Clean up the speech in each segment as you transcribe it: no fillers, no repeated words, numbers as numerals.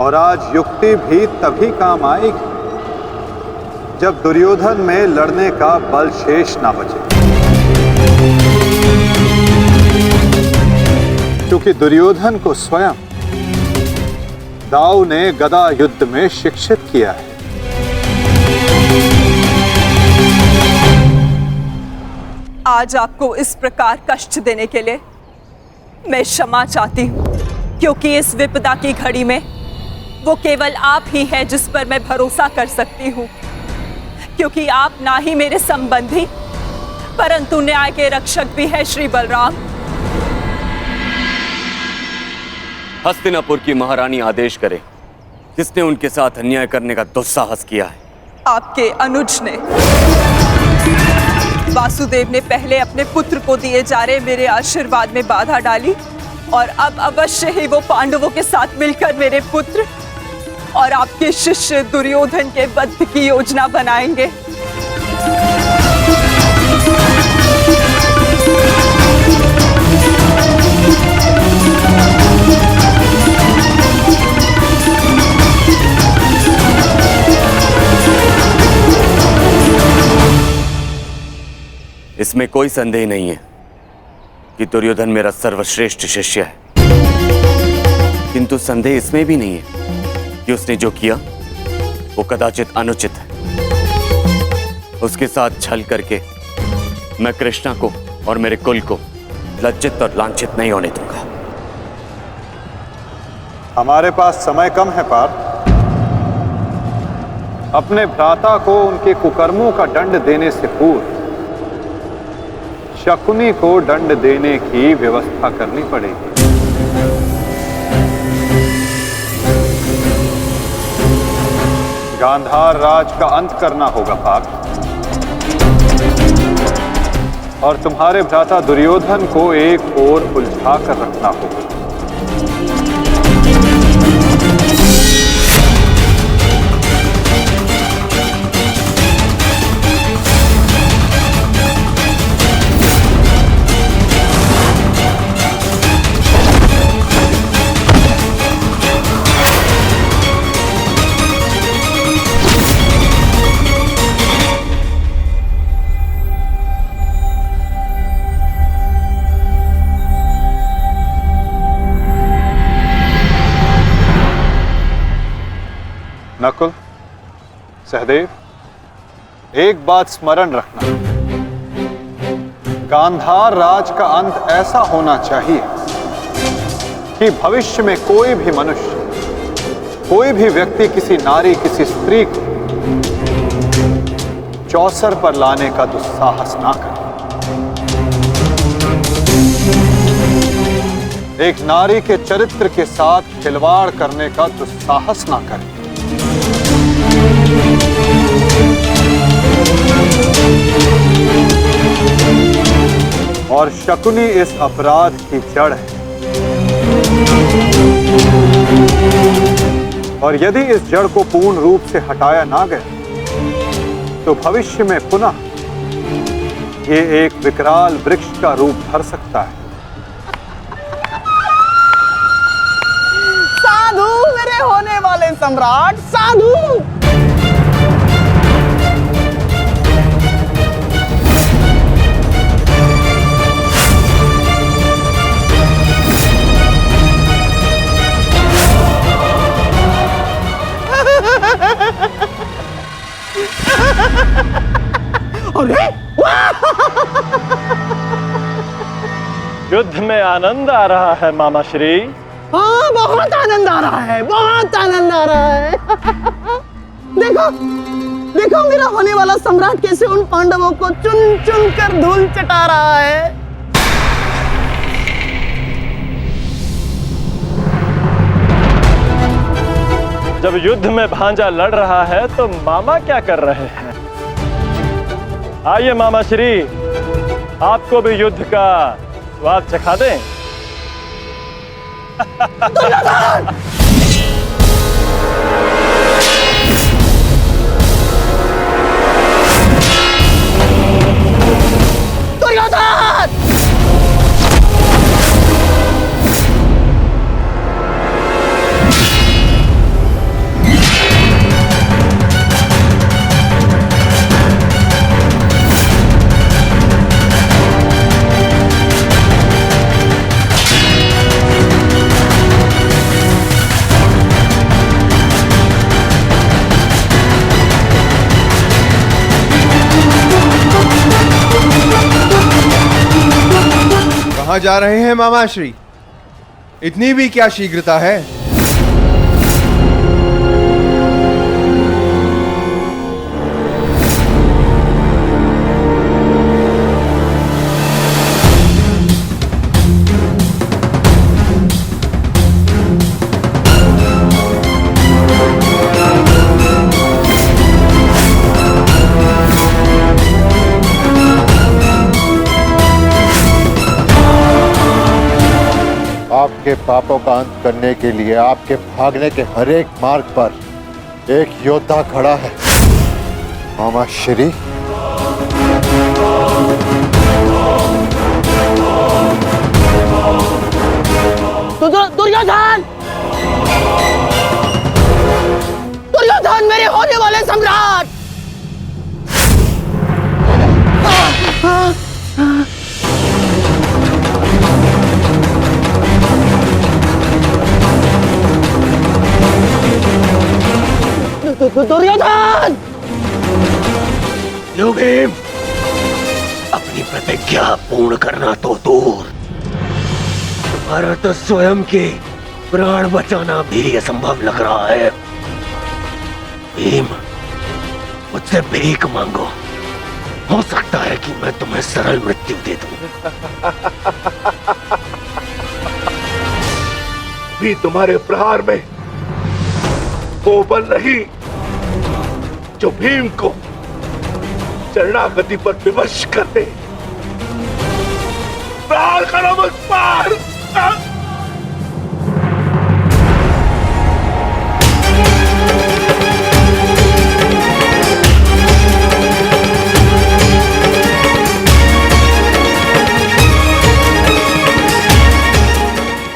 और आज युक्ति भी तभी काम आएगी जब दुर्योधन में लड़ने का बल शेष ना बचे, क्योंकि दुर्योधन को स्वयं दाऊ ने गदा युद्ध में शिक्षित किया है। आज आपको इस प्रकार कष्ट देने के लिए मैं क्षमा चाहती हूँ, क्योंकि इस विपदा की घड़ी में वो केवल आप ही हैं जिस पर मैं भरोसा कर सकती हूँ, क्योंकि आप ना ही मेरे संबंधी परंतु न्याय के रक्षक भी हैं श्री बलराम। हस्तिनापुर की महारानी आदेश करे, किसने उनके साथ अन्याय करने का दुस्साहस किया है? आपके अनुज ने। वासुदेव ने पहले अपने पुत्र को दिए जा रहे मेरे आशीर्वाद में बाधा डाली और अब अवश्य ही वो पांडवों के साथ मिलकर मेरे पुत्र और आपके शिष्य दुर्योधन के वध की योजना बनाएंगे। इसमें कोई संदेह नहीं है कि दुर्योधन मेरा सर्वश्रेष्ठ शिष्य है, किंतु संदेह इसमें भी नहीं है कि उसने जो किया वो कदाचित अनुचित है। उसके साथ छल करके मैं कृष्णा को और मेरे कुल को लज्जित और लांछित नहीं होने दूंगा। हमारे पास समय कम है पार्थ। अपने भ्राता को उनके कुकर्मों का दंड देने से पूर्व शकुनी को दंड देने की व्यवस्था करनी पड़ेगी। गांधार राज का अंत करना होगा पार्थ, और तुम्हारे भ्राता दुर्योधन को एक ओर उलझा कर रखना होगा। नकुल, सहदेव, एक बात स्मरण रखना, गांधार राज का अंत ऐसा होना चाहिए कि भविष्य में कोई भी मनुष्य, कोई भी व्यक्ति किसी नारी, किसी स्त्री को चौसर पर लाने का दुस्साहस ना करे। एक नारी के चरित्र के साथ खिलवाड़ करने का दुस्साहस ना करे। और शकुनी इस अपराध की जड़ है, और यदि इस जड़ को पूर्ण रूप से हटाया ना गया तो भविष्य में पुनः ये एक विकराल वृक्ष का रूप धर सकता है। साधु मेरे होने वाले सम्राट, साधु। अरे युद्ध में आनंद आ रहा है मामा श्री। हाँ, बहुत आनंद आ रहा है, बहुत आनंद आ रहा है। देखो देखो मेरा होने वाला सम्राट कैसे उन पांडवों को चुन चुन कर धूल चटा रहा है। जब युद्ध में भांजा लड़ रहा है तो मामा क्या कर रहे हैं? आइए मामा श्री, आपको भी युद्ध का स्वाद चखा दें। दुर्योधन! कहाँ जा रहे हैं मामाश्री? इतनी भी क्या शीघ्रता है? आपके पापों का अंत करने के लिए आपके भागने के हर एक मार्ग पर एक योद्धा खड़ा है, मामा श्री। दुर्योधन! दुर्योधन, मेरे होने वाले सम्राट! दुर्योधन! लो भीम, अपनी प्रतिज्ञा पूर्ण करना तो दूर, तुम्हारा तो स्वयं के प्राण बचाना भी असंभव लग रहा है। भीम, मुझसे भीख मांगो, हो सकता है कि मैं तुम्हें सरल मृत्यु दे दूं। भी तुम्हारे प्रहार में वो बल रही जो भीम को शरणागति पर विवश कर दे। प्रहार करो मुझ पर।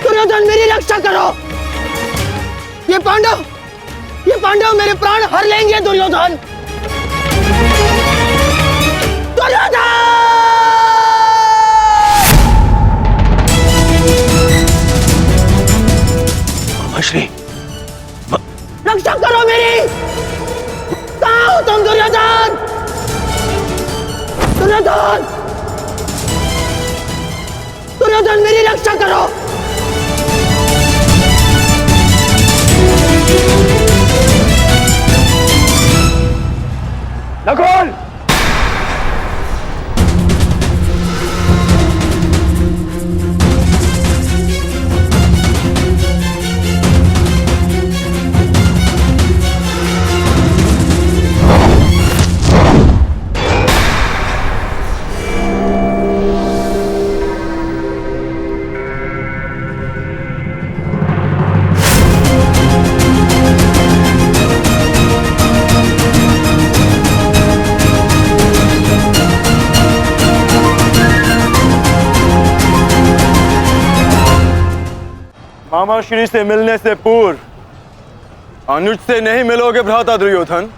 दुर्योधन, मेरी रक्षा करो। ये पांडव मेरे प्राण हर लेंगे। दुर्योधन! दुर्योधन! मामाश्री, रक्षा करो मेरी। कहाँ हो तुम दुर्योधन? दुर्योधन! दुर्योधन, मेरी रक्षा करो। नकुल! मामा श्री से मिलने से पूर्व अनुज से नहीं मिलोगे भ्राता दुर्योधन।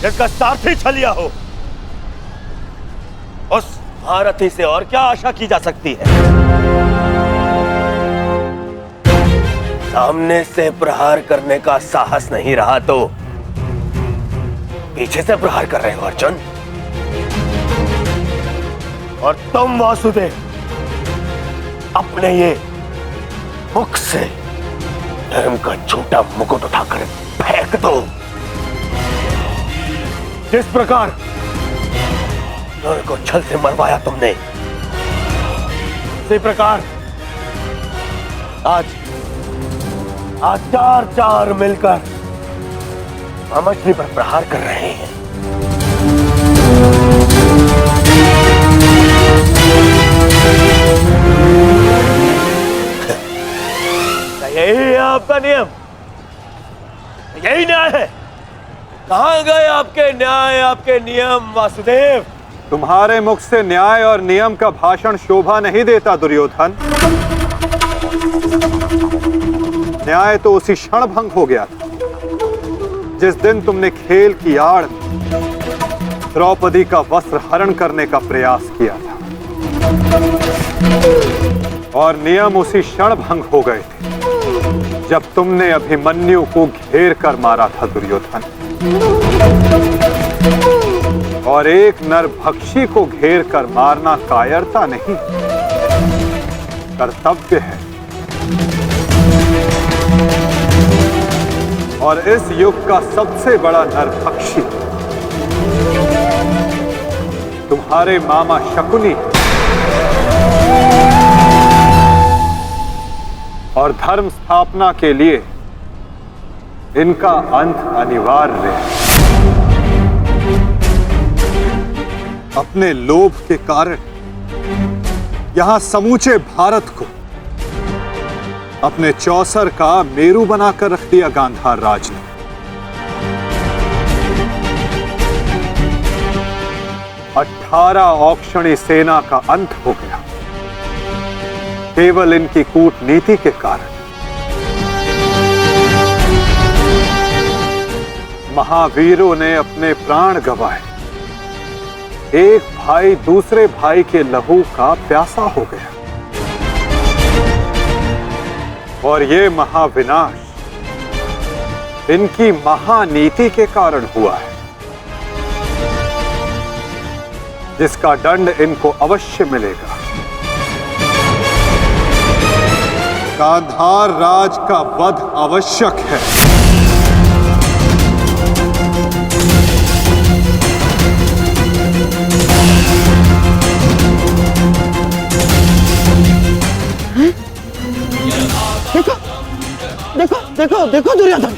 जिसका सारथी छलिया हो, उस महारथी से और क्या आशा की जा सकती है? सामने से प्रहार करने का साहस नहीं रहा तो पीछे से प्रहार कर रहे हो अर्जुन। और तुम वासुदेव, अपने ये मुख से धर्म का झूठा मुकुट उठाकर फेंक दो। जिस प्रकार नर को छल से मरवाया तुमने, उसी प्रकार आज चार मिलकर मामाश्री पर प्रहार कर रहे हैं। यही है आपका नियम, यही न्याय है। कहां गए आपके न्याय, आपके नियम वासुदेव? तुम्हारे मुख से न्याय और नियम का भाषण शोभा नहीं देता दुर्योधन। न्याय तो उसी क्षण भंग हो गया था जिस दिन तुमने खेल की आड़ द्रौपदी का वस्त्र हरण करने का प्रयास किया था, और नियम उसी क्षण भंग हो गए थे जब तुमने अभिमन्यु को घेर कर मारा था दुर्योधन। और एक नरभक्षी को घेर कर मारना कायरता नहीं, कर्तव्य है। और इस युग का सबसे बड़ा नरभक्षी तुम्हारे मामा शकुनी और धर्म स्थापना के लिए इनका अंत अनिवार्य है। अपने लोभ के कारण यहां समूचे भारत को अपने चौसर का मेरू बनाकर रख दिया गांधार राज ने। अठारह औक्षणी सेना का अंत हो गया केवल इनकी कूटनीति के कारण। महावीरों ने अपने प्राण गंवाए, एक भाई दूसरे भाई के लहू का प्यासा हो गया, और ये महाविनाश इनकी महानीति के कारण हुआ है, जिसका दंड इनको अवश्य मिलेगा। गांधार राज का वध आवश्यक है। देखो देखो देखो दुर्योधन,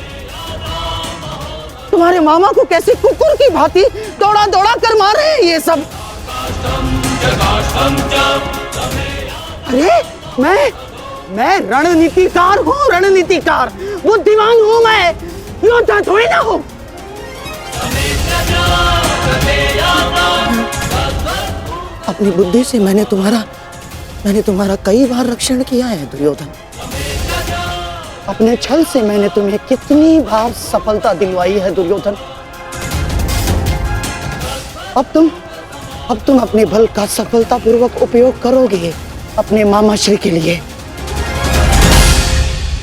तुम्हारे मामा को कैसे कुकुर की भांति दौड़ा दौड़ा कर मार रहे हैं ये सब। अरे मैं रणनीतिकार हूँ, रणनीतिकार, बुद्धिमान हूँ मैं, योद्धा थोड़ी ना हूँ। अपनी बुद्धि से मैंने तुम्हारा कई बार रक्षण किया है दुर्योधन। अपने छल से मैंने तुम्हें कितनी बार सफलता दिलवाई है दुर्योधन। अब तुम अपने बल का सफलतापूर्वक उपयोग करोगे अपने मामाश्री के लिए।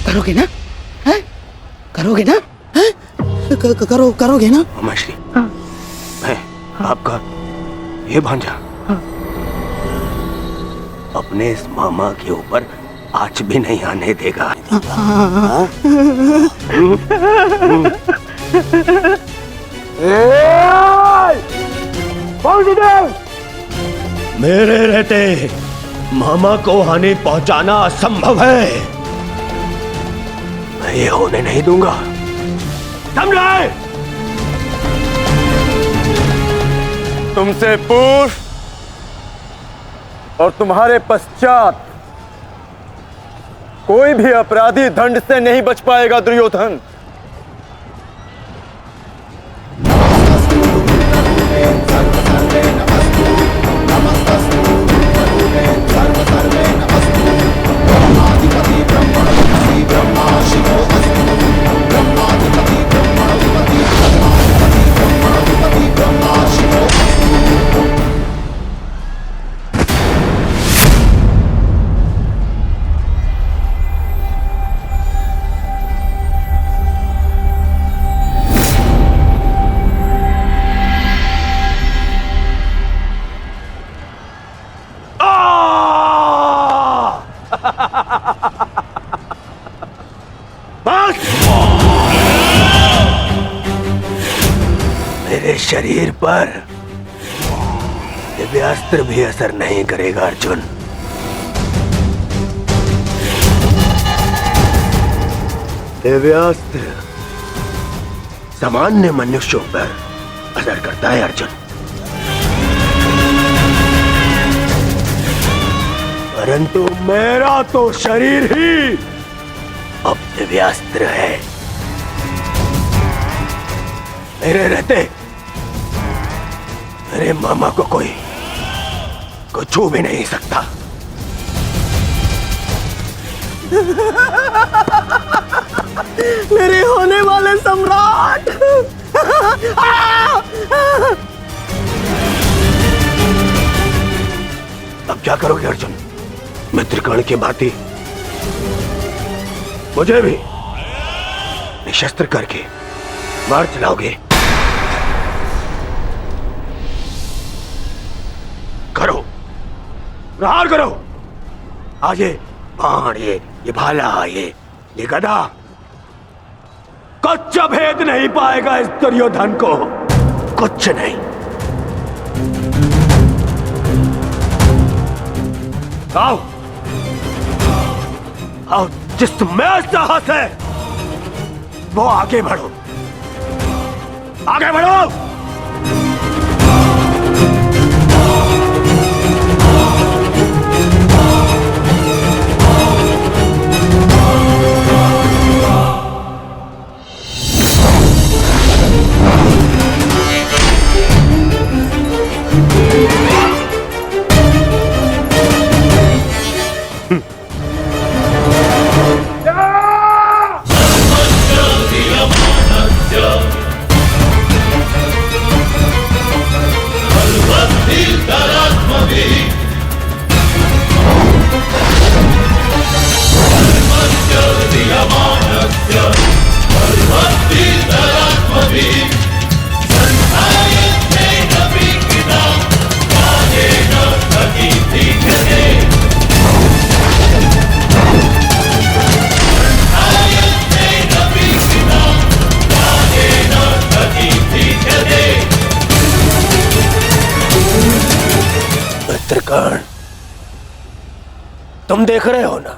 करोगे ना? हैं? करोगे ना? हैं? करोगे ना? मामाश्री, मैं आपका ये भांजा अपने इस मामा के ऊपर आँच भी नहीं आने देगा। मेरे रहते मामा को हानि पहुंचाना असंभव है। मैं ये होने नहीं दूंगा, समझे? तुमसे पूर्व और तुम्हारे पश्चात कोई भी अपराधी दंड से नहीं बच पाएगा दुर्योधन। मेरे शरीर पर दिव्यास्त्र भी असर नहीं करेगा अर्जुन। दिव्यास्त्र सामान्य मनुष्यों पर असर करता है अर्जुन, परंतु मेरा तो शरीर ही अब दिव्यास्त्र है। मेरे रहते मेरे मामा को कोई छू भी नहीं सकता। मेरे होने वाले सम्राट। अब क्या करोगे अर्जुन? मित्रकर्ण की भांति मुझे भी निशस्त्र करके मार चलाओगे? प्रहार करो। आज ये बाण, ये भाला, ये गदा कुछ भेद नहीं पाएगा इस दुर्योधन को, कुछ नहीं। आओ आओ, जिसमें साहस है वो आगे बढ़ो, आगे बढ़ो। मित्रगण, तुम देख रहे हो ना?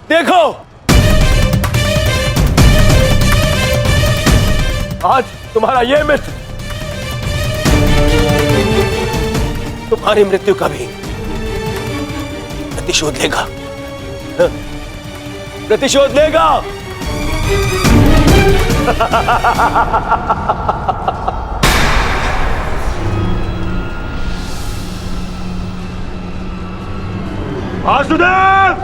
देखो, आज तुम्हारा ये मित्र तुम्हारी मृत्यु का भी प्रतिशोध लेगा, प्रतिशोध लेगा। वासुदेव,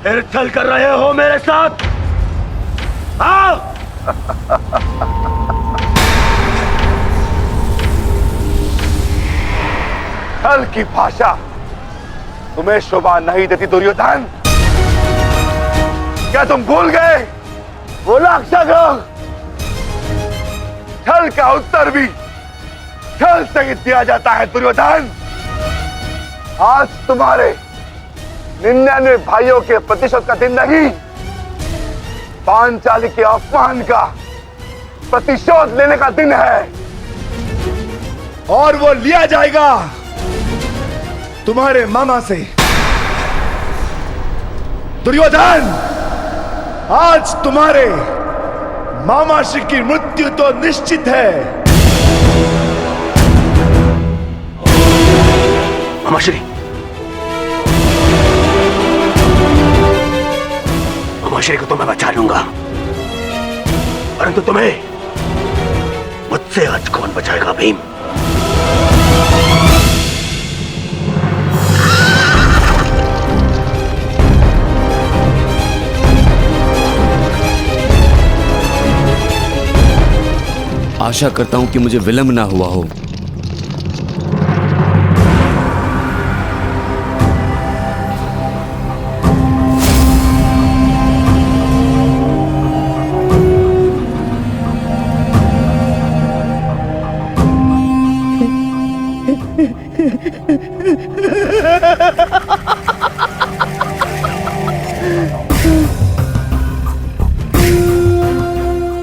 फिर छल कर रहे हो मेरे साथ? आओ। छल की भाषा तुम्हें शोभा नहीं देती दुर्योधन। क्या तुम भूल गए वो लाक्षागृह? छल का उत्तर भी छल से ही दिया जाता है दुर्योधन। आज तुम्हारे 99 भाइयों के प्रतिशोध का दिन नहीं, पांचाली के अपमान का प्रतिशोध लेने का दिन है, और वो लिया जाएगा तुम्हारे मामा से। दुर्योधन, आज तुम्हारे मामा श्री की मृत्यु तो निश्चित है। मामाश्री, मामाश्री को तो मैं बचा लूंगा, परंतु तुम्हें मुझसे आज कौन बचाएगा भीम? आशा करता हूं कि मुझे विलंब ना हुआ हो।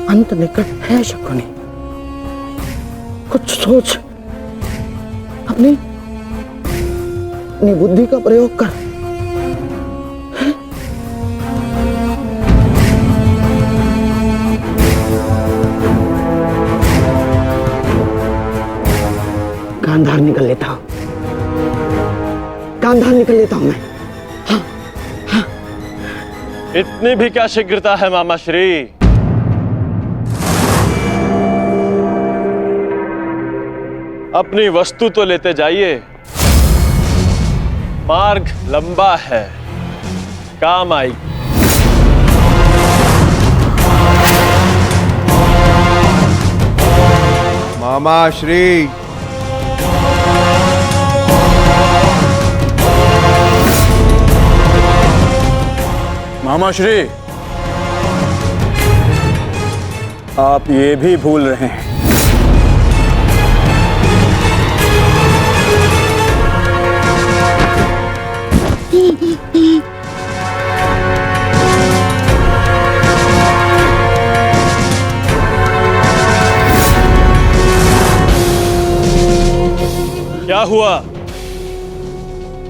अंत निकट है शकुनी, कुछ सोच, अपनी बुद्धि का प्रयोग कर। गांधार निकल लेता हूं, गांधार निकल लेता हूं मैं। इतनी भी क्या शीघ्रता है मामाश्री? अपनी वस्तु तो लेते जाइए, मार्ग लंबा है, काम आई। मामा श्री, मामा श्री, आप ये भी भूल रहे हैं हुआ?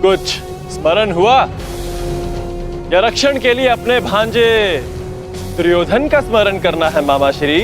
कुछ स्मरण हुआ या रक्षण के लिए अपने भांजे दुर्योधन का स्मरण करना है मामा श्री?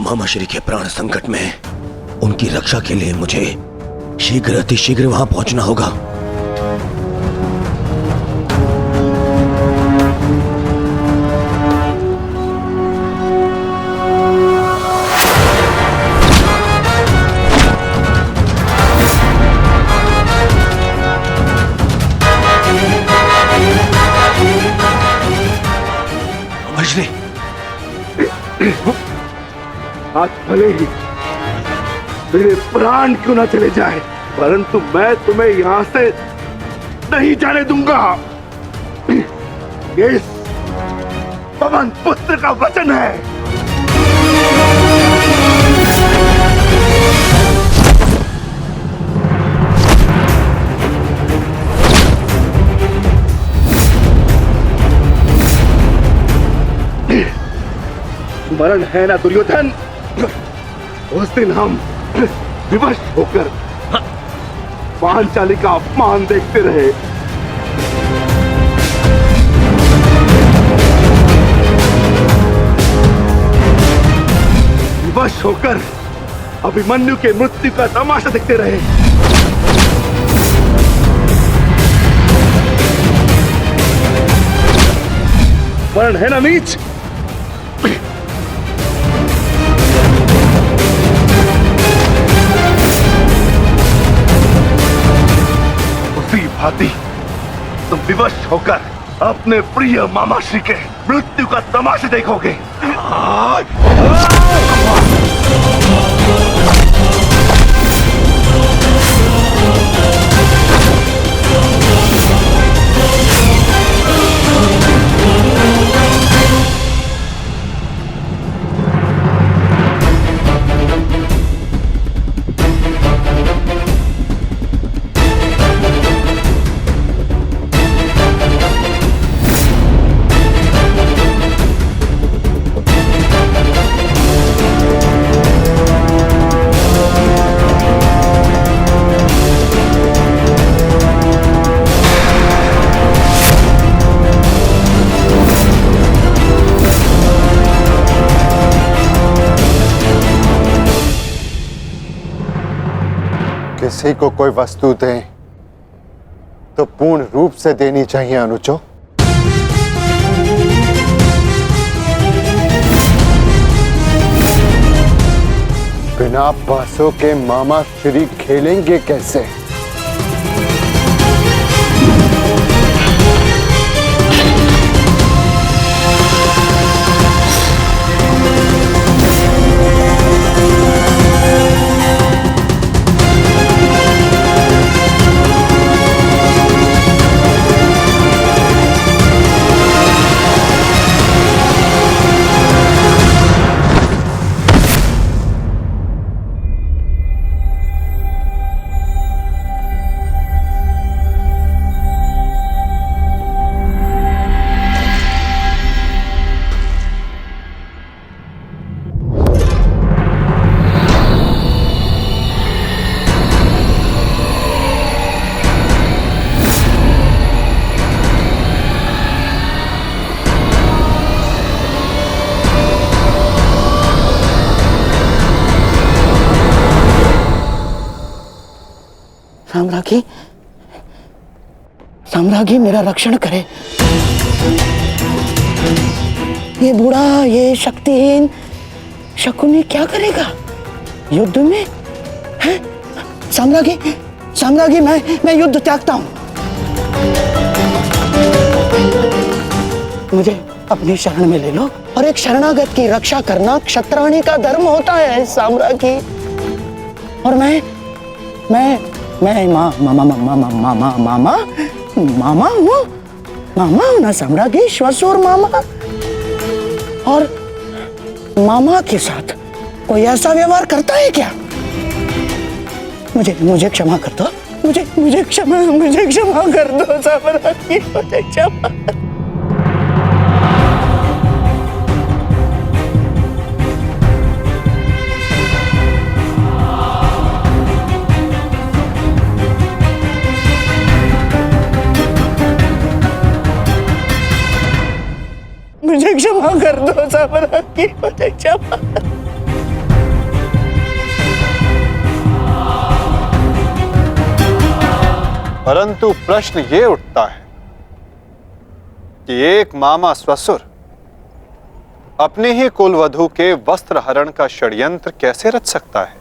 मामा श्री के प्राण संकट में, उनकी रक्षा के लिए मुझे शीघ्र अतिशीघ्र वहां पहुंचना होगा। मामा श्री, आज भले ही मेरे प्राण क्यों ना चले जाए, परंतु मैं तुम्हें यहां से नहीं जाने दूंगा। ये इस पवन पुत्र का वचन है। स्मरण है ना दुर्योधन, उस दिन हम विवश होकर पांचाली का अपमान देखते रहे। विवश होकर अभिमन्यु के मृत्यु का तमाशा देखते रहे। स्मरण है ना नीच? भांति तुम विवश होकर अपने प्रिय मामा श्री के मृत्यु का तमाशा देखोगे। किसी को कोई वस्तु दें तो पूर्ण रूप से देनी चाहिए अनुजो। बिना बांसों के मामा श्री खेलेंगे कैसे? साम्राज्ञी मेरा रक्षण करे। ये बूढ़ा, ये शक्तिहीन शकुनी क्या करेगा युद्ध में? हैं? साम्राज्ञी मैं युद्ध त्यागता हूं। मुझे अपनी शरण में ले लो, और एक शरणागत की रक्षा करना क्षत्राणी का धर्म होता है साम्राज्ञी। और मैं मामा हूं ना साम्राज्ञी, श्वशुर मामा। और मामा के साथ कोई ऐसा व्यवहार करता है क्या? मुझे क्षमा कर दो, मुझे क्षमा कर दो साम्राज्ञी, मुझे क्षमा। मुझे क्षमा कर दो साम्राज्ञी, मुझे क्षमा। परंतु प्रश्न ये उठता है कि एक मामा ससुर अपने ही कुलवधू के वस्त्र हरण का षड्यंत्र कैसे रच सकता है?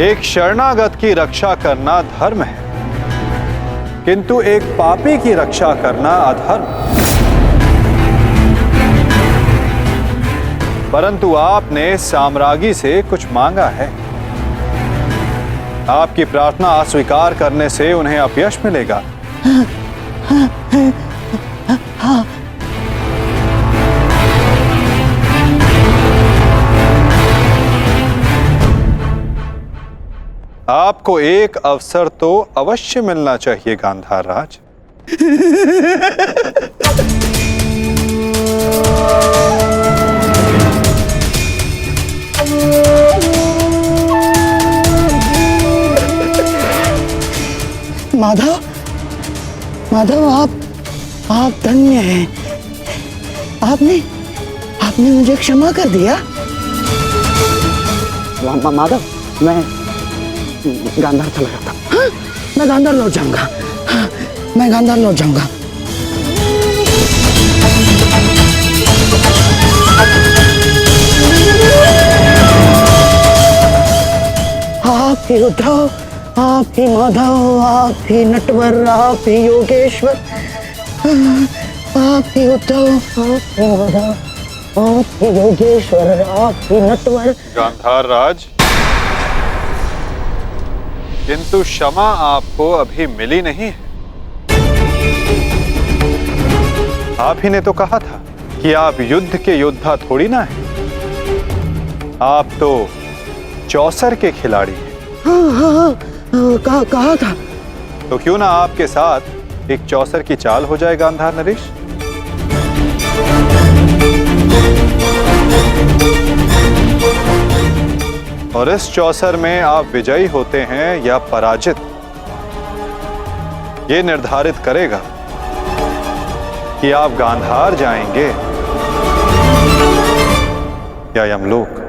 एक शरणागत की रक्षा करना धर्म है, किंतु एक पापी की रक्षा करना अधर्म। परंतु आपने साम्राज्ञी से कुछ मांगा है। आपकी प्रार्थना अस्वीकार करने से उन्हें अपयश मिलेगा। आपको एक अवसर तो अवश्य मिलना चाहिए गांधार राज। माधव आप धन्य हैं। आपने मुझे क्षमा कर दिया। माधव, मैं गांधार चला जाता। हाँ? मैं गांधार लौट जाऊंगा। हाँ, मैं गांधार लौट जाऊंगा। आप ही उद्धव, आप ही माधव, आप ही नटवर, आप ही योगेश्वर, आप ही उद्धव, आप ही माधव, आप ही योगेश्वर, आप ही नटवर। गांधार राज, किंतु क्षमा आपको अभी मिली नहीं है। आप ही ने तो कहा था कि आप युद्ध के योद्धा थोड़ी ना हैं। आप तो चौसर के खिलाड़ी हैं। हाँ, कहा था। तो क्यों ना आपके साथ एक चौसर की चाल हो जाए गांधार नरेश? और इस चौसर में आप विजयी होते हैं या पराजित, ये निर्धारित करेगा कि आप गांधार जाएंगे या यमलोक।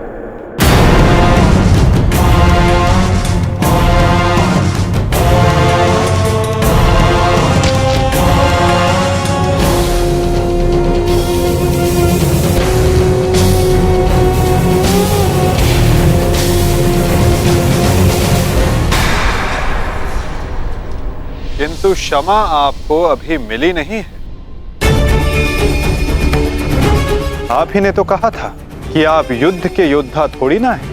किंतु क्षमा आपको अभी मिली नहीं है। आप ही ने तो कहा था कि आप युद्ध के योद्धा थोड़ी ना हैं।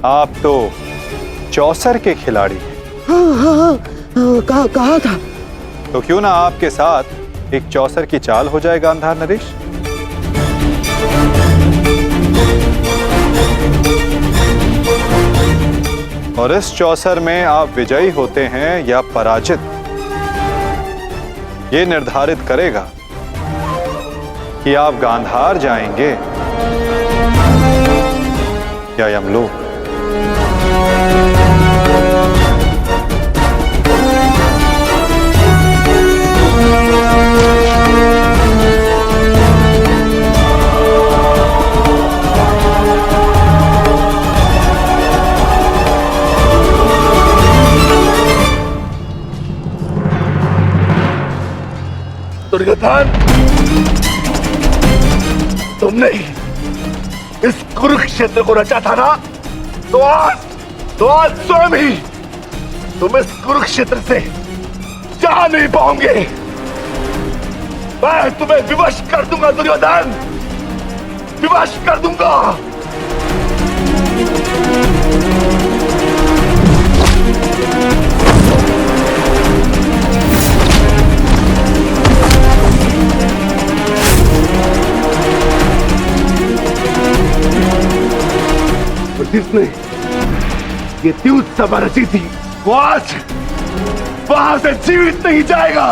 आप तो चौसर के खिलाड़ी हैं। हाँ, कहा था। तो क्यों ना आपके साथ एक चौसर की चाल हो जाए गांधार नरेश? और इस चौसर में आप विजयी होते हैं या पराजित, ये निर्धारित करेगा कि आप गांधार जाएंगे या यमलोक? दुर्योधन, तुमने इस कुरुक्षेत्र को रचा था ना, तो आज स्वयं ही तुम इस कुरुक्षेत्र से जा नहीं पाओगे। मैं तुम्हें विवश कर दूंगा दुर्योधन, विवश कर दूंगा। जिसने ये द्यूत सभा रची थी, वो आज वहां से जीवित नहीं जाएगा।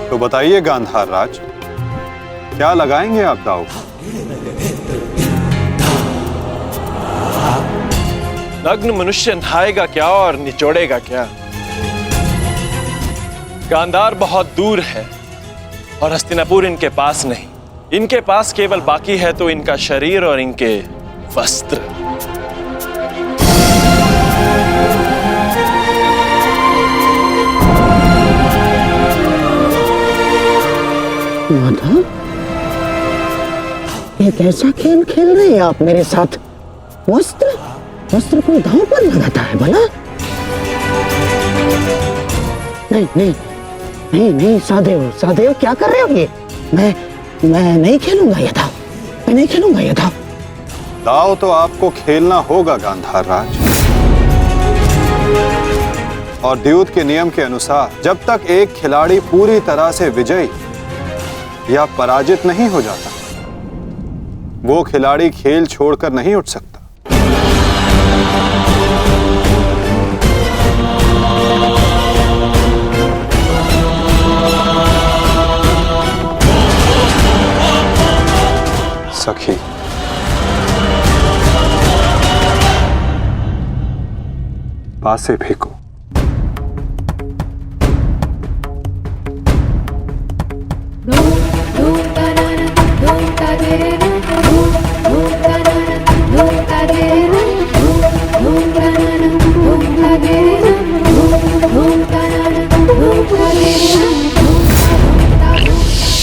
तो बताइए गांधार राज, क्या लगाएंगे आप दाव? नग्न मनुष्य नहाएगा क्या और निचोड़ेगा क्या? गांधार बहुत दूर है और हस्तिनापुर इनके पास नहीं। इनके पास केवल बाकी है तो इनका शरीर और इनके वस्त्र। माधव, ये कैसा खेल खेल रहे हैं आप मेरे साथ? वस्त्र को दांव पर लगाता है भला? नहीं, सहदेव क्या कर रहे हो ये? मैं नहीं खेलूंगा ये दांव, मैं नहीं खेलूंगा ये दांव। दाव तो आपको खेलना होगा गांधार राज, और द्यूत के नियम के अनुसार जब तक एक खिलाड़ी पूरी तरह से विजयी या पराजित नहीं हो जाता, वो खिलाड़ी खेल छोड़कर नहीं उठ सकता। सखी, पासे फेंको।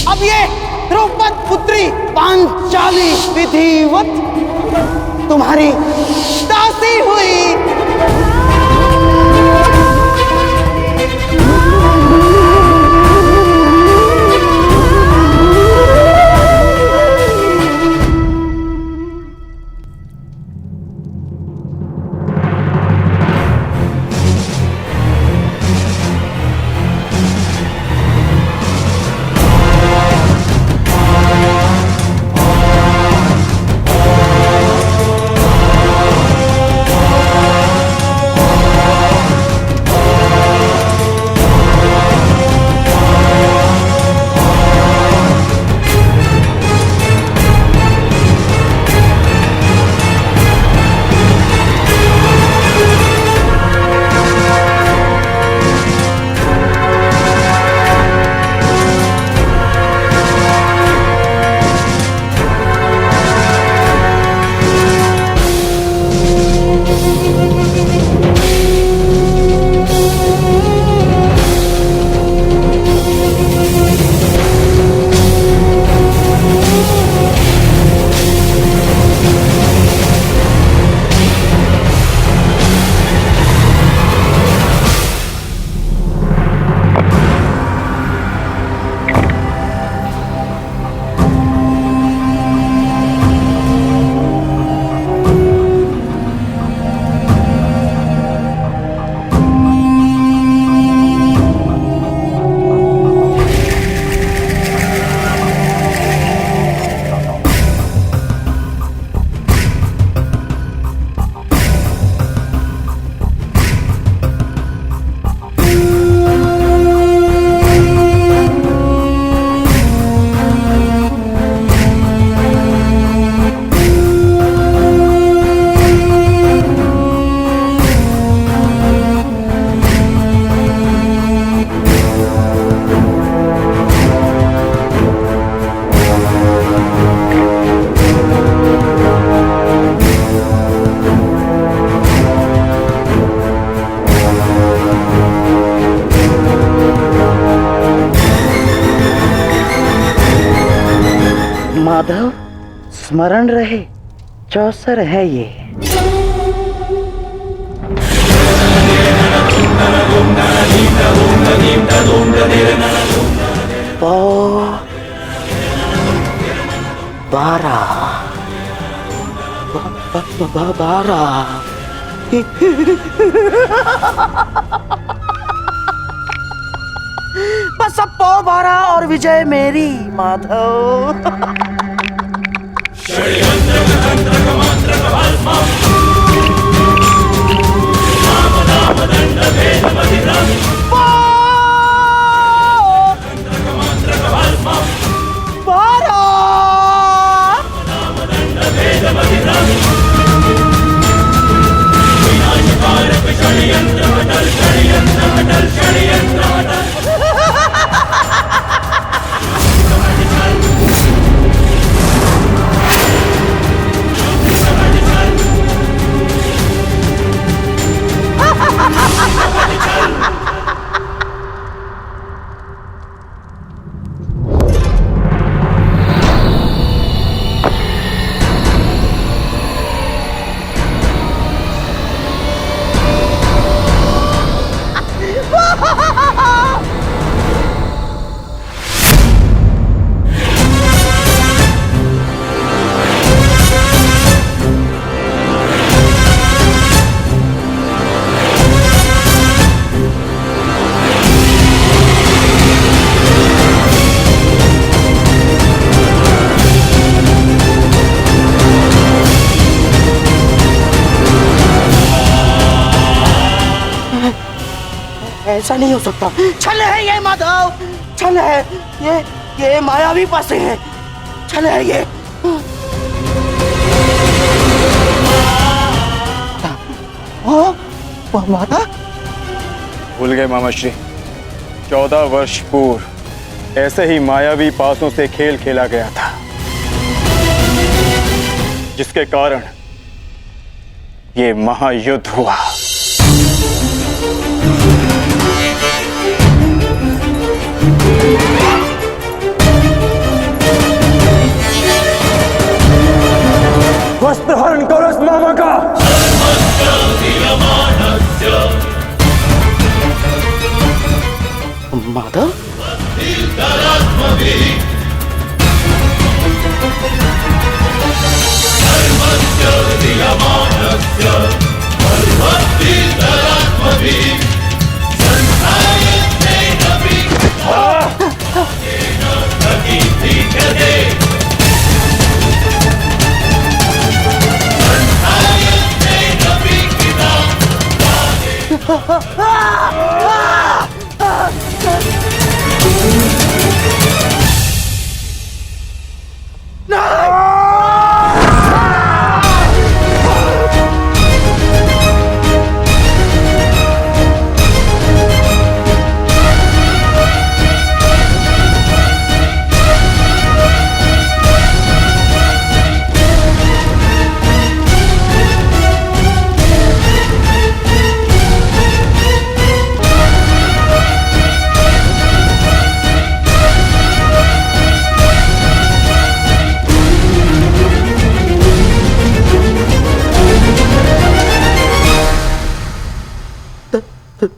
अब ये द्रौपद पुत्री पांचाली विधिवत तुम्हारी दासी हुई। माधव, स्मरण रहे, चौसर है ये। पौ 12 बस अब पौ 12 और विजय मेरी माधव। ऐसा नहीं हो सकता। छल है ये माधव, छल है ये मायावी पासे है, छल है ये। माता भूल गए मामा श्री, 14 वर्ष पूर्व ऐसे ही मायावी पासों से खेल खेला गया था, जिसके कारण ये महायुद्ध हुआ। वस्त्र हरण करो इस मामा का। माधव,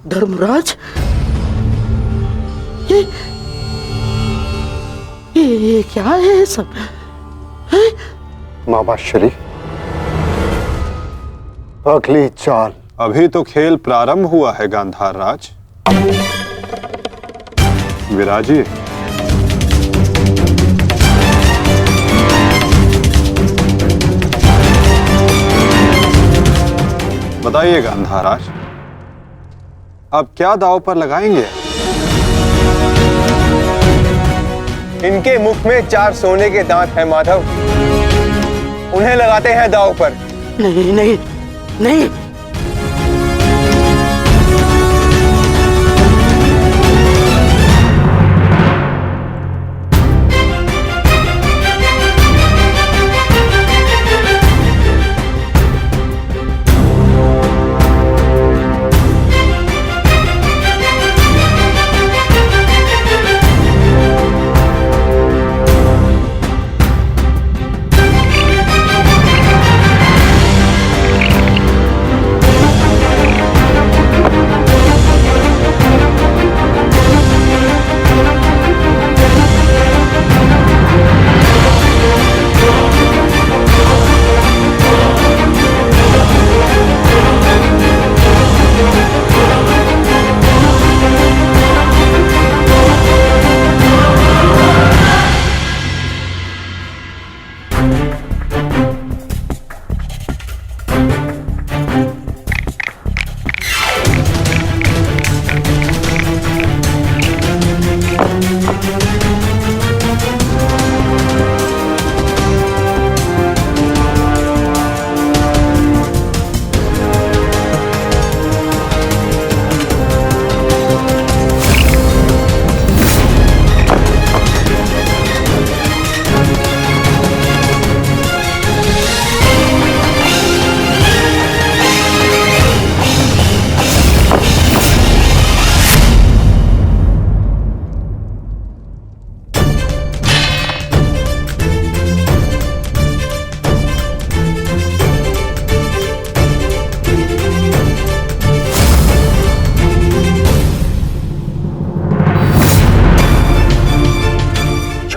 धर्मराज, ये क्या है सब? मामा श्री, अगली चाल। अभी तो खेल प्रारंभ हुआ है गांधार राज। विराजिए। बताइए गांधार राज, अब क्या दांव पर लगाएंगे? इनके मुख में 4 सोने के दांत हैं माधव, उन्हें लगाते हैं दांव पर। नहीं नहीं नहीं,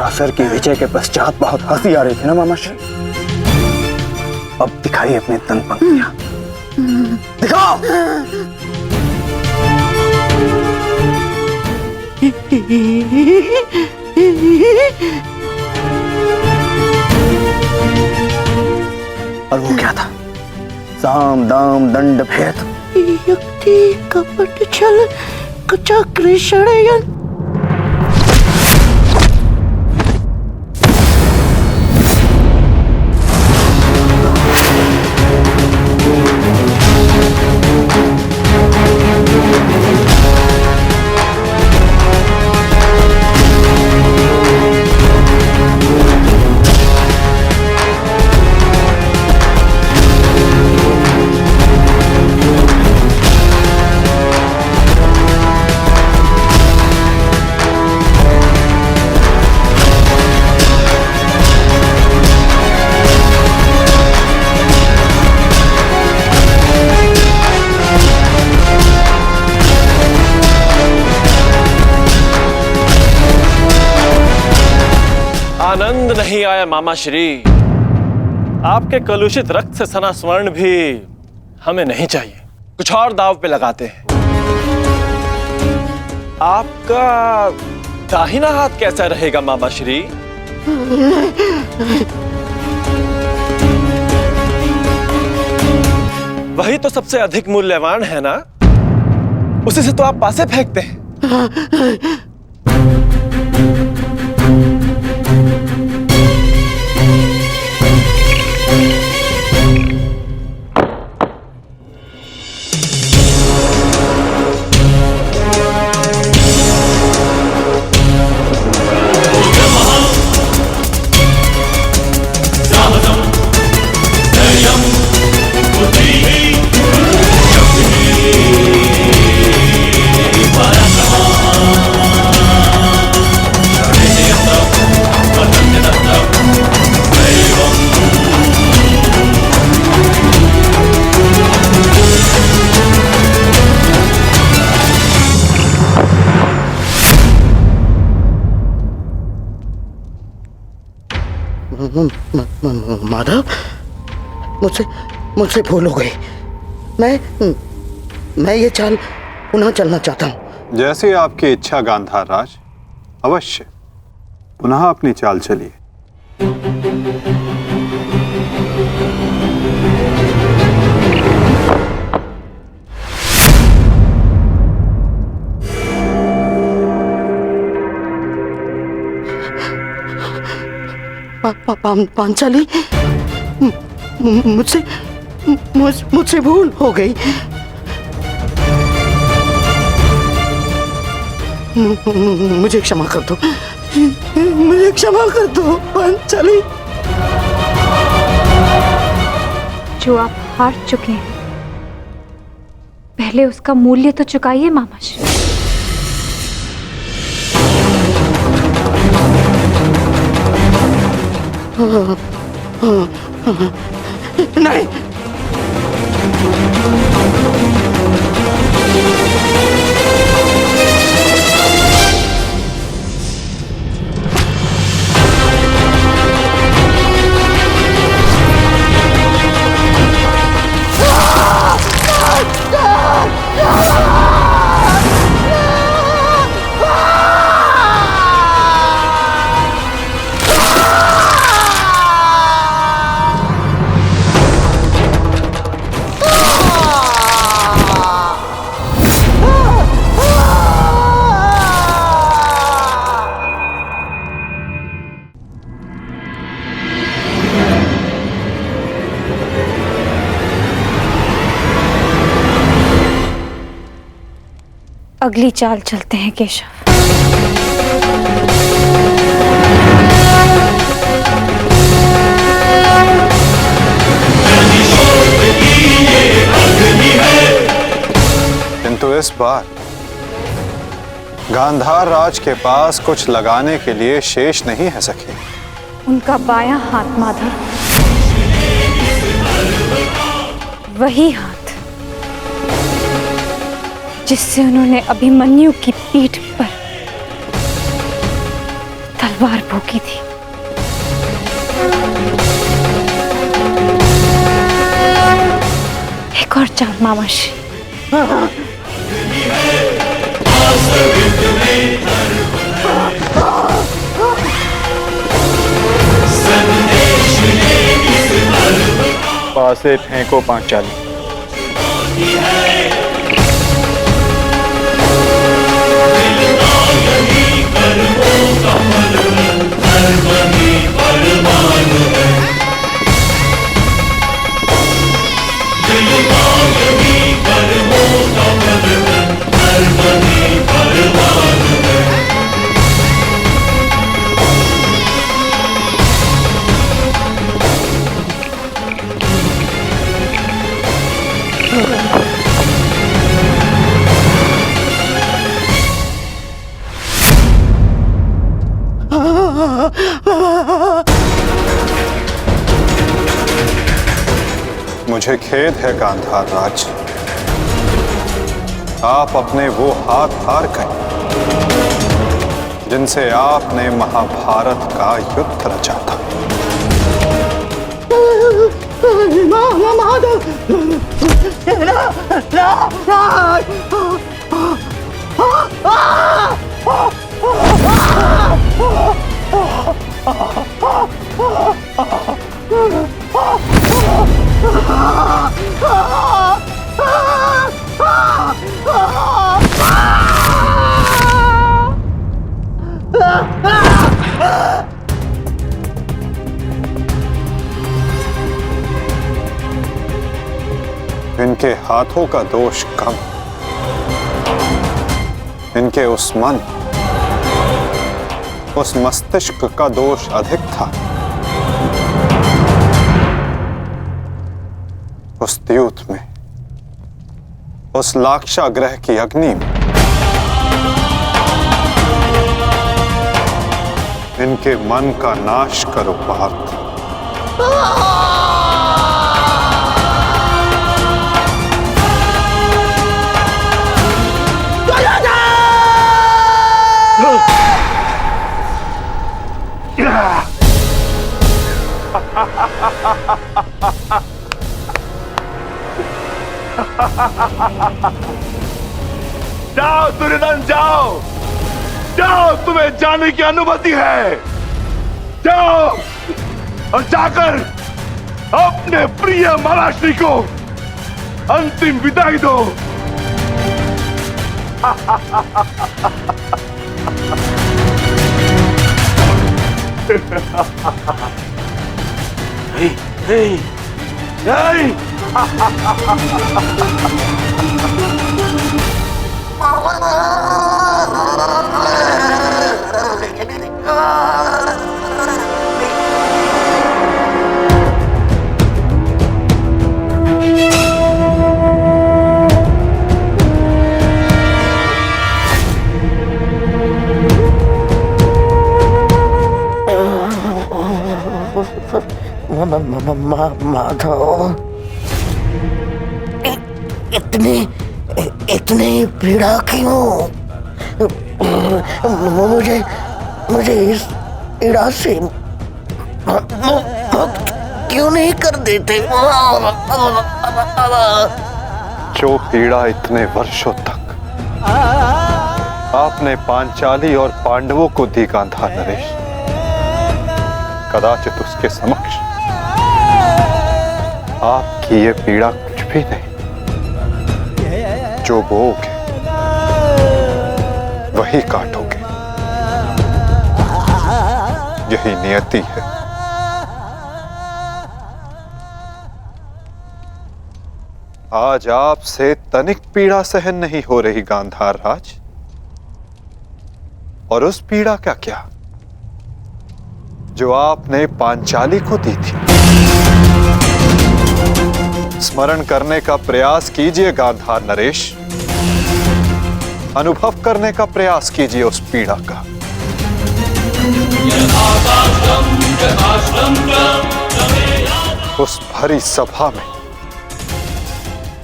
असुर की विजय के पश्चात बहुत हंसी आ रही थी ना मामाश्री। अब दिखाइए अपने तन पंक्तियां, दिखाओ। और वो क्या था? साम दाम दंड भेद, युक्ति कपट छल कुचक्र षड्यंत्र। आनंद नहीं आया मामा श्री। आपके कलुषित रक्त से सना स्वर्ण भी हमें नहीं चाहिए। कुछ और दाव पे लगाते हैं। आपका दाहिना हाथ कैसा रहेगा मामा श्री? वही तो सबसे अधिक मूल्यवान है ना, उसी से तो आप पासे फेंकते हैं। माधव, मुझसे भूल हो गई। मैं ये चाल पुनः चलना चाहता हूँ। जैसी आपकी इच्छा गांधार राज, अवश्य पुनः अपनी चाल चलिए। पांचाली, मुझसे भूल हो गई। मुझे क्षमा कर दो, मुझे क्षमा कर दो पांचाली। जो आप हार चुके हैं, पहले उसका मूल्य तो चुकाइए मामाश्री। नहीं, अगली चाल चलते हैं केशव। किंतु इस बार गांधार राज के पास कुछ लगाने के लिए शेष नहीं है सखी। उनका बायां हाथ माधव, वही हाथ जिससे उन्होंने अभिमन्यु की पीठ पर तलवार तलवार भोगी थी। एक और चाल मामाश्री। पासे फेंको पांचाली। मुझे खेद है गांधार राज, आप अपने वो हाथ हार गए जिनसे आपने महाभारत का युद्ध रचा था। इनके हाथों का दोष कम, इनके उस मन, उस मस्तिष्क का दोष अधिक था। उस द्यूत में, उस लाक्षागृह की अग्नि में इनके मन का नाश करो पार्थ। जाओ दुर्योधन, जाओ जाओ, तुम्हें जाने की अनुमति है। जाओ और जाकर अपने प्रिय महाराष्ट्री को अंतिम विदाई दो। नहीं, नहीं। माधव, इतनी पीड़ा क्यों? मुझे इस पीड़ा से मुक्त क्यों नहीं कर देते? जो पीड़ा इतने वर्षों तक आपने पांचाली और पांडवों को दी गांधार नरेश, कदाचित उसके समक्ष आपकी ये पीड़ा कुछ भी नहीं। जो बोओगे वही काटोगे, यही नियति है। आज आपसे तनिक पीड़ा सहन नहीं हो रही गांधार राज, और उस पीड़ा का क्या जो आपने पांचाली को दी थी। स्मरण करने का प्रयास कीजिए गांधार नरेश, अनुभव करने का प्रयास कीजिए उस पीड़ा का। उस भरी सभा में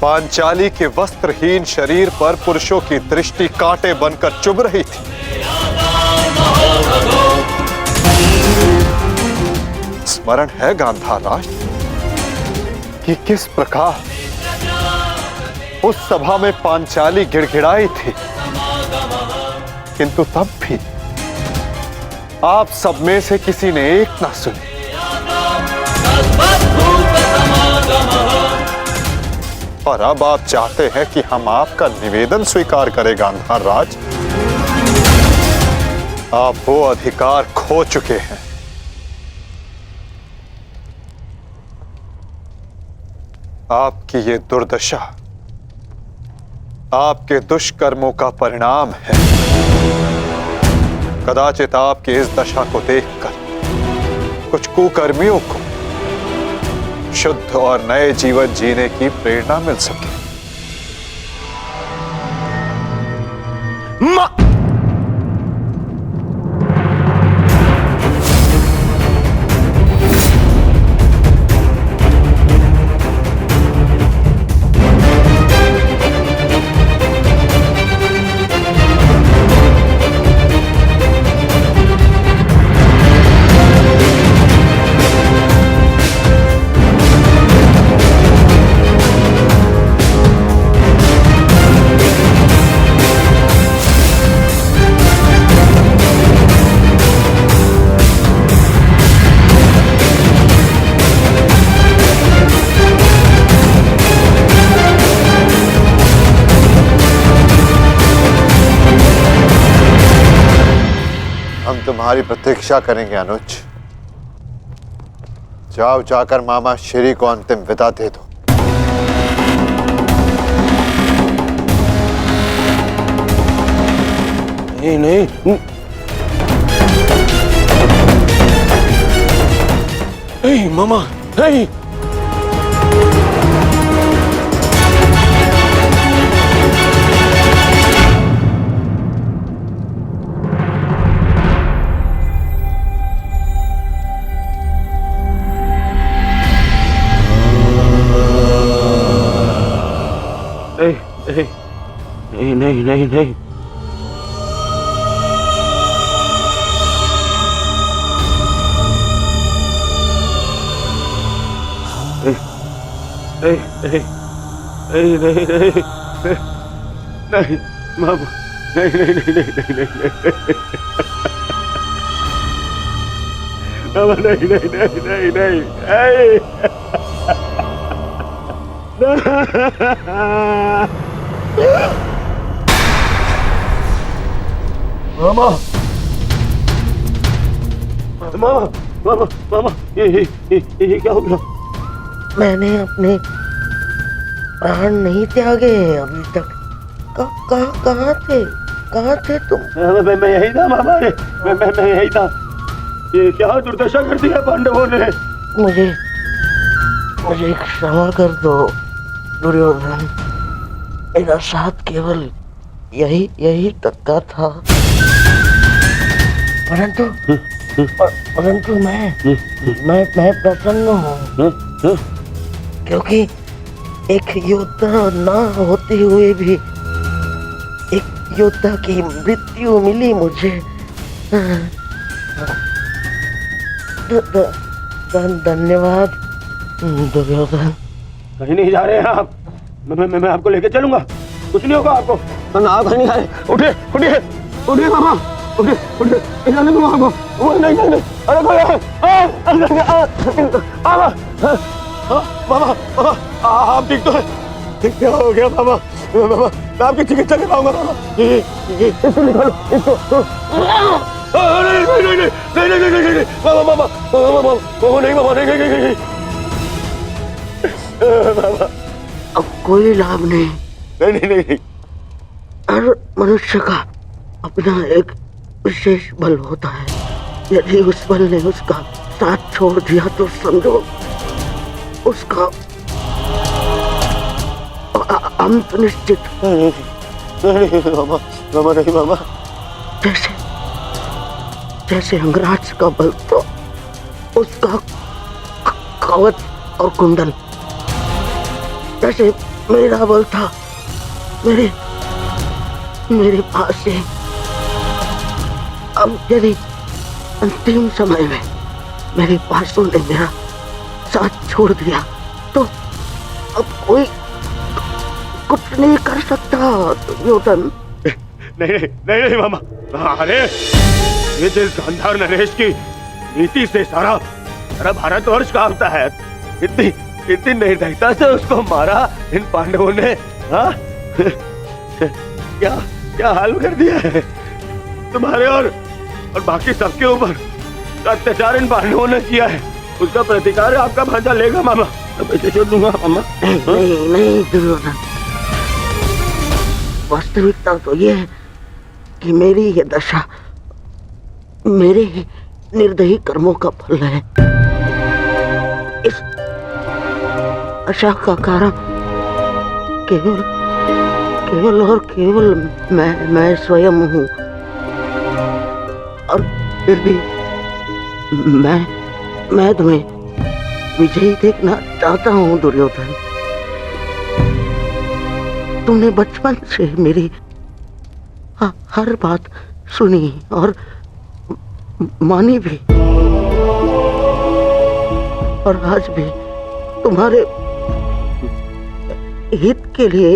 पांचाली के वस्त्रहीन शरीर पर पुरुषों की दृष्टि कांटे बनकर चुभ रही थी। स्मरण है गांधार राज कि किस प्रकार उस सभा में पांचाली गिड़गिड़ाई थी, किंतु तब भी आप सब में से किसी ने एक ना सुनी। और अब आप चाहते हैं कि हम आपका निवेदन स्वीकार करें गांधार राज। आप वो अधिकार खो चुके हैं। आपकी ये दुर्दशा आपके दुष्कर्मों का परिणाम है। कदाचित आपकी इस दशा को देखकर कुछ कुकर्मियों को शुद्ध और नए जीवन जीने की प्रेरणा मिल सके। तुम्हारी प्रतीक्षा करेंगे अनुज। जाओ, जाकर मामा श्री को अंतिम विदा दे दो। नहीं नहीं, नहीं मामा, नहीं। नहीं नहीं नहीं नहीं, नहीं नहीं नहीं नहीं मामा, नहीं नहीं नहीं नहीं नहीं मामा, नहीं नहीं नहीं नहीं नहीं मामा, मामा, मामा, मामा, ये क्या हो गया? मैंने अपने प्राण नहीं त्यागे अभी तक। कहाँ थे तुम? मैं यही था मामा, मैं यही था। ये क्या दुर्दशा कर दिया पांडवों ने। मुझे क्षमा कर दो दुर्योधन। मेरा साथ केवल यही तक का था, परंतु मैं प्रसन्न हूँ, क्योंकि एक योद्धा ना होते हुए भी एक योद्धा की मृत्यु मिली मुझे। धन्यवाद दुर्योधन। कहीं नहीं जा रहे हैं आप। मैं आपको लेके चलूंगा, कुछ नहीं होगा आपको। आप कहीं नहीं जा रहे। उठिए उठिए उठिए मामा, उठिए जाने दो आपको। नहीं नहीं नहीं, अरे मामा, आप ठीक तो है? ठीक क्या हो गया मामा? मामा, मैं आपकी चिकित्सा कराऊंगा मामा। इसको निकालो, इसको। नहीं नहीं नहीं नहीं नहीं नहीं नहीं, मामा मामा मामा नहीं, मामा नहीं नहीं नहीं मामा, अब कोई लाभ नहीं। नहीं नहीं नहीं। हर मनुष्य का अपना एक विशेष बल होता है। यदि उस बल ने उसका साथ छोड़ दिया तो समझो उसका अंत निश्चित। नहीं मामा, मामा नहीं मामा। जैसे अंगराज का बल तो उसका कवच और कुंडल, जैसे मेरा बल था मेरे पास से। अब यदि अंतिम समय में मेरे पासों ने मेरा साथ छोड़ दिया तो अब कोई कुछ नहीं कर सकता दुर्योधन। नहीं नहीं नहीं नहीं मामा, अरे ये जिस गांधार नरेश की नीति से सारा भारतवर्ष कांपता है, इतनी निर्दयता से उसको मारा इन पांडवों ने। हाँ क्या हाल कर दिया है तुम्हारे और बाकी सबके ऊपर अत्याचार इन पांडवों ने किया है। उसका प्रतिकार आपका भांजा लेगा मामा, मैं छोड़ दूंगा मामा। नहीं दुर्योधन, वास्तविकता तो ये है कि मेरी ये दशा मेरे ही निर्दयी कर्मों का फल है। इस आशा का कारण केवल और केवल मैं स्वयं हूँ। और फिर भी मैं तुम्हें विजयी देखना चाहता हूँ दुर्योधन। तुमने बचपन से मेरी हर बात सुनी और मानी भी, और आज भी तुम्हारे हित के लिए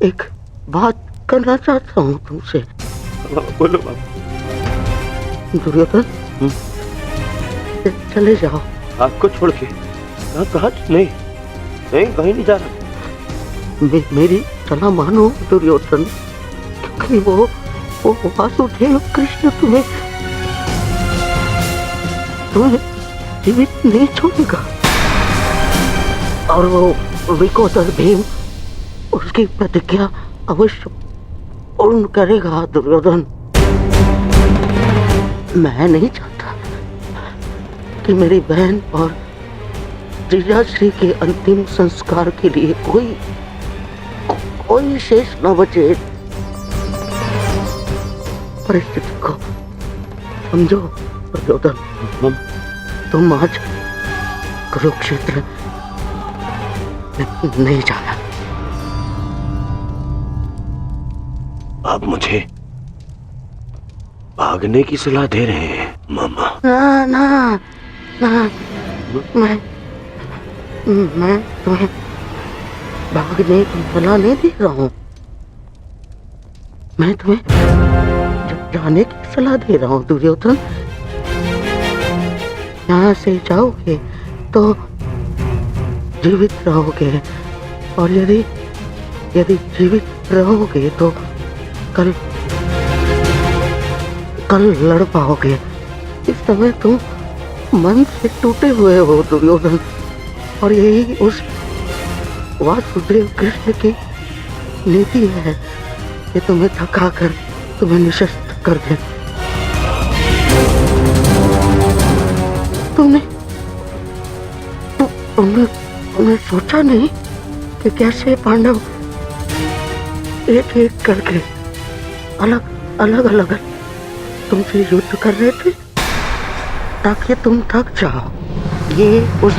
एक बात करना चाहता हूँ तुमसे। बोलो बाबा। दुर्योधन चले जाओ। आपको छोड़ के कहाँ? नहीं कहीं नहीं जा रहा। मेरी सलाह मानो दुर्योधन, क्योंकि वो वासुदेव कृष्ण तुम्हें जीवित नहीं छोड़ेगा, और वो विकोदर भीम उसकी प्रतिज्ञा अवश्य पूर्ण करेगा दुर्योधन। मैं नहीं चाहता कि मेरी बहन और जीजाश्री के अंतिम संस्कार के लिए कोई शेष न बचे। परिस्थिति को समझो दुर्योधन, तुम आज कुरुक्षेत्र नहीं जाना। आप मुझे भागने की सलाह दे रहे हैं मामा? ना, मैं तुम्हें भागने की सलाह नहीं दे रहा हूँ। मैं तुम्हें जाने की सलाह दे रहा हूँ दुर्योधन। यहाँ से जाओगे तो जीवित रहोगे, और यदि जीवित रहोगे तो कल लड़ पाओगे। इस समय तुम मन से टूटे हुए हो दुर्योधन, और यही उस वासुदेव कृष्ण की नीति है कि तुम्हें थका कर तुम्हें निशस्त कर दे। तुमने सोचा नहीं कि कैसे पांडव एक एक करके अलग तुमसे युद्ध कर रहे थे ताकि तुम थक जाओ। ये उस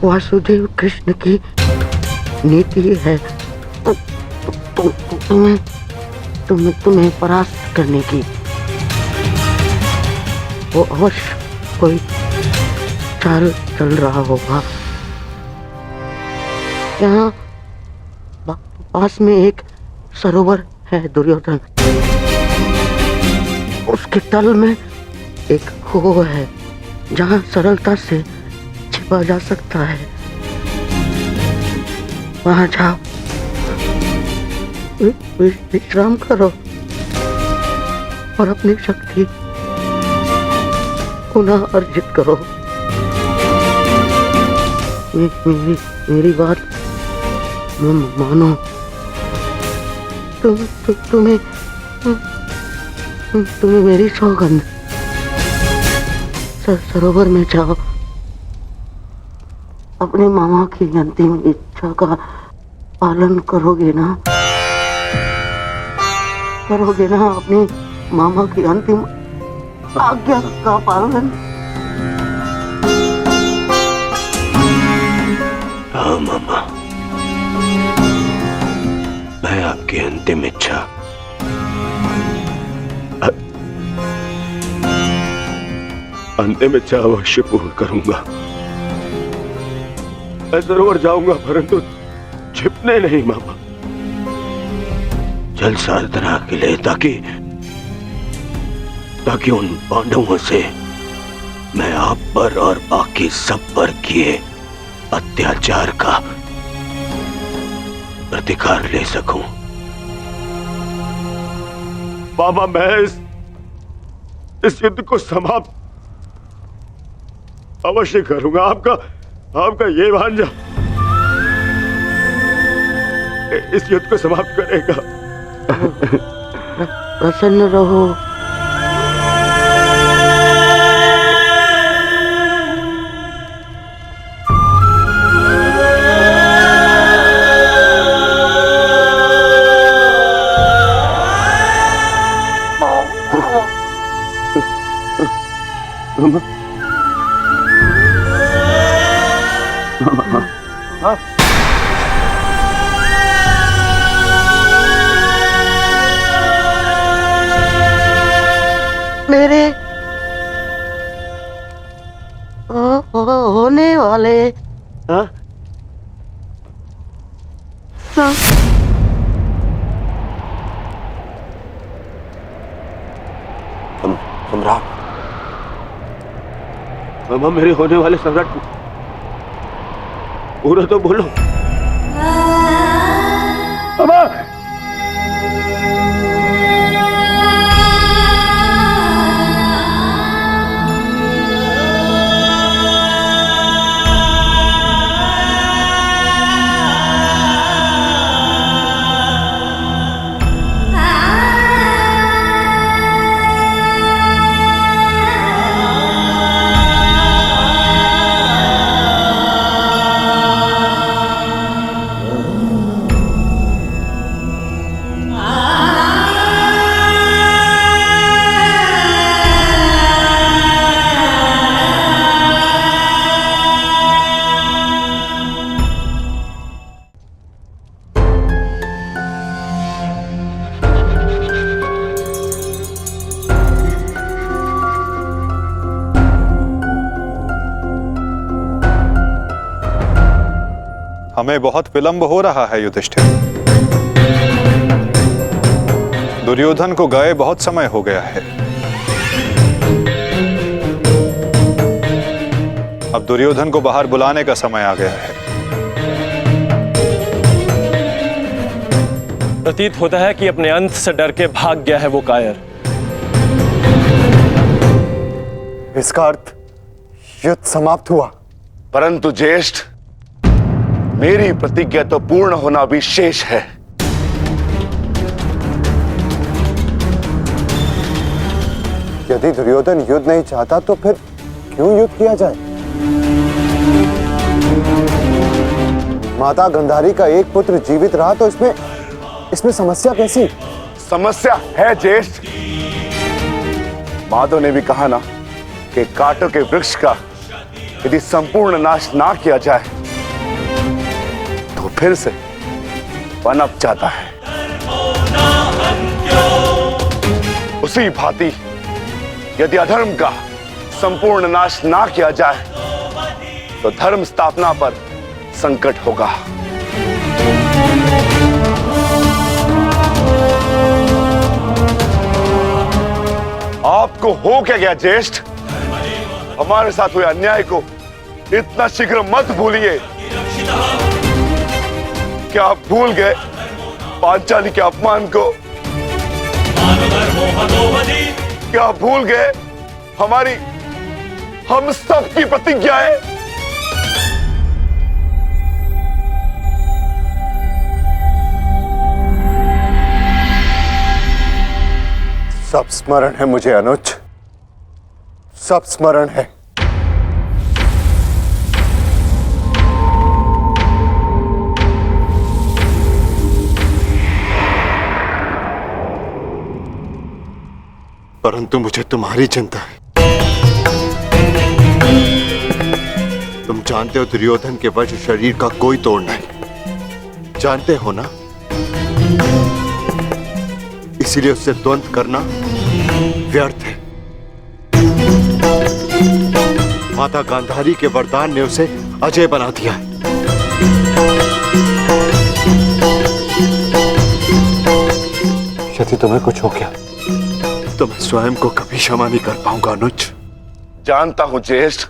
वासुदेव कृष्ण की नीति है तुम्हें परास्त करने की। वो अवश्य कोई चाल चल रहा होगा। यहाँ पास में एक सरोवर है दुर्योधन, उसके तल में एक कुआं है जहाँ सरलता से छिपा जा सकता है। वहाँ जाओ, विश्राम करो और अपनी शक्ति पुनः अर्जित करो। मेरी बात मानो। तुम्हें मेरी सौगंध। सरोवर में जाओ, अपने मामा की अंतिम इच्छा का पालन करोगे ना? अपने मामा की अंतिम आज्ञा का पालन? हाँ मामा, मैं आपकी अंतिम इच्छा अंत में 4 वर्ष पूर्ण करूंगा। मैं सरोवर जाऊंगा परंतु छिपने नहीं मामा, जल साधना के लिए, ताकि उन पांडवों से मैं आप पर और बाकी सब पर किए अत्याचार का प्रतिकार ले सकूं। मामा मैं इस युद्ध को समाप्त अवश्य करूंगा। आपका ये भांजा इस युद्ध को समाप्त करेगा। प्रसन्न रहो। मेरे होने वाले सम्राट, मामा मेरे होने वाले सम्राट पूरा तो बोलो। मामा हमें बहुत विलंब हो रहा है युधिष्ठिर। दुर्योधन को गए बहुत समय हो गया है। अब दुर्योधन को बाहर बुलाने का समय आ गया है। प्रतीत होता है कि अपने अंत से डर के भाग गया है वो कायर। इसका अर्थ युद्ध समाप्त हुआ। परंतु ज्येष्ठ, मेरी प्रतिज्ञा तो पूर्ण होना भी शेष है। यदि दुर्योधन युद्ध नहीं चाहता तो फिर क्यों युद्ध किया जाए? माता गंधारी का एक पुत्र जीवित रहा तो इसमें समस्या कैसी? समस्या है ज्येष्ठ। माधव ने भी कहा ना कि कांटों के वृक्ष का यदि संपूर्ण नाश ना किया जाए तो फिर से पनप जाता है। उसी भांति यदि अधर्म का संपूर्ण नाश ना किया जाए तो धर्म स्थापना पर संकट होगा। आपको हो क्या गया ज्येष्ठ? हमारे साथ हुए अन्याय को इतना शीघ्र मत भूलिए। क्या आप भूल गए पांचाली के अपमान को? क्या आप भूल गए हम सब की प्रतिज्ञाएं? सब स्मरण है मुझे अनुज, सब स्मरण है। परंतु मुझे तुम्हारी चिंता है। तुम जानते हो दुर्योधन के वज्र शरीर का कोई तोड़ नहीं, जानते हो ना? इसीलिए उससे द्वंद्व करना व्यर्थ है। माता गांधारी के वरदान ने उसे अजय बना दिया है। यदि तुम्हें कुछ हो गया तो मैं स्वयं को कभी क्षमा नहीं कर पाऊंगा अनुज। जानता हूं ज्येष्ठ,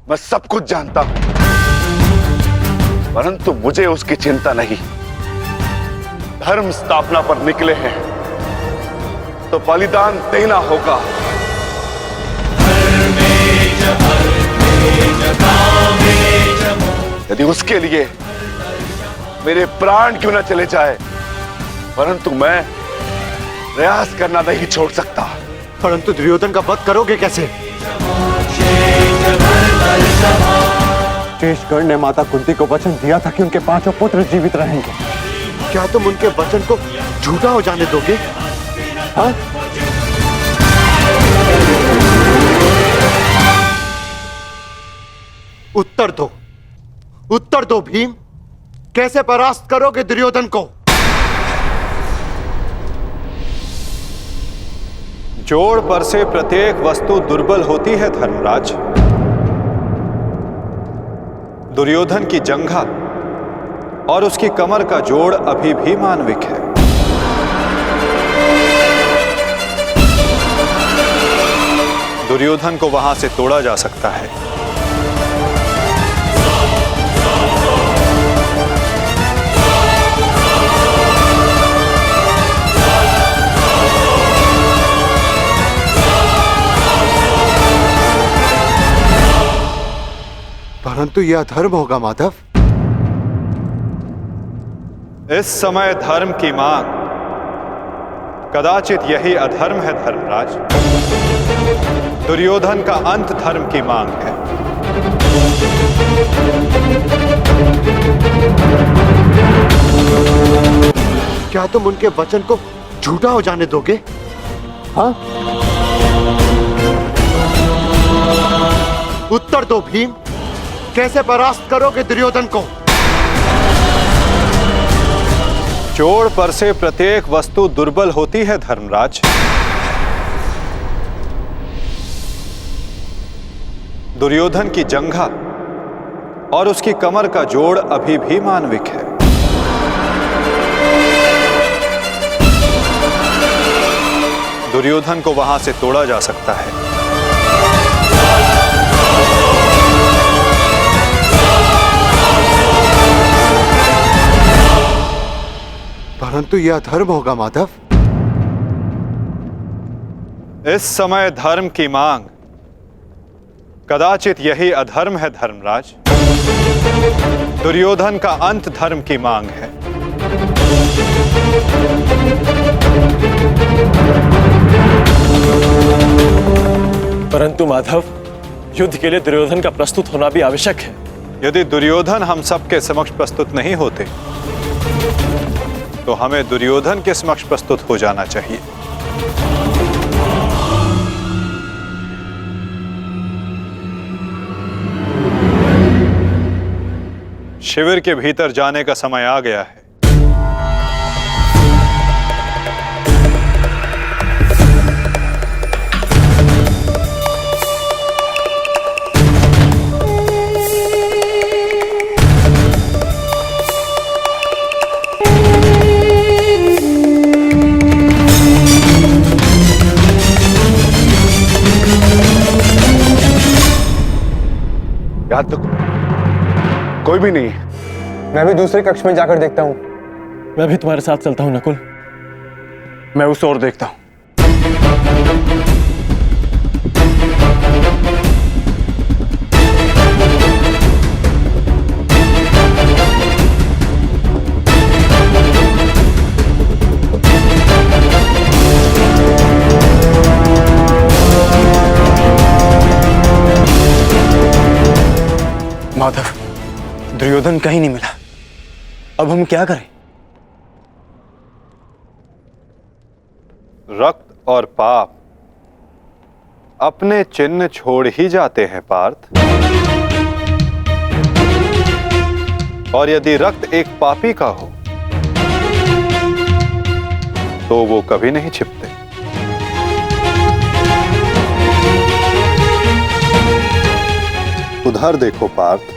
मैं सब कुछ जानता हूं, परंतु मुझे उसकी चिंता नहीं। धर्म स्थापना पर निकले हैं तो बलिदान देना होगा। यदि उसके लिए मेरे प्राण क्यों न चले जाए, परंतु मैं प्रयास करना नहीं छोड़ सकता। परंतु दुर्योधन का वध करोगे कैसे? शेषगढ़ ने माता कुंती को वचन दिया था कि उनके 5 पुत्र जीवित रहेंगे। क्या तुम उनके वचन को झूठा हो जाने दोगे? हाँ? उत्तर दो, उत्तर दो भीम, कैसे परास्त करोगे दुर्योधन को? जोड़ पर से प्रत्येक वस्तु दुर्बल होती है धर्मराज। दुर्योधन की जंघा और उसकी कमर का जोड़ अभी भी मानविक है। दुर्योधन को वहां से तोड़ा जा सकता है। परंतु यह अधर्म होगा माधव। इस समय धर्म की मांग, कदाचित यही अधर्म है धर्मराज। दुर्योधन का अंत धर्म की मांग है। क्या तुम उनके वचन को झूठा हो जाने दोगे? हाँ? उत्तर दो भीम, कैसे परास्त करोगे दुर्योधन को? जोड़ पर से प्रत्येक वस्तु दुर्बल होती है धर्मराज। दुर्योधन की जंघा और उसकी कमर का जोड़ अभी भी मानविक है। दुर्योधन को वहां से तोड़ा जा सकता है। परंतु यह अधर्म होगा माधव। इस समय धर्म की मांग, कदाचित यही अधर्म है धर्मराज। दुर्योधन का अंत धर्म की मांग है। परंतु माधव, युद्ध के लिए दुर्योधन का प्रस्तुत होना भी आवश्यक है। यदि दुर्योधन हम सबके समक्ष प्रस्तुत नहीं होते तो हमें दुर्योधन के समक्ष प्रस्तुत हो जाना चाहिए। शिविर के भीतर जाने का समय आ गया है। याद तो कोई भी नहीं है। मैं भी दूसरे कक्ष में जाकर देखता हूँ। मैं भी तुम्हारे साथ चलता हूं नकुल। मैं उस ओर देखता हूँ। माधव, दुर्योधन कहीं नहीं मिला। अब हम क्या करें? रक्त और पाप अपने चिन्ह छोड़ ही जाते हैं पार्थ। और यदि रक्त एक पापी का हो तो वो कभी नहीं छिपते। उधर देखो पार्थ।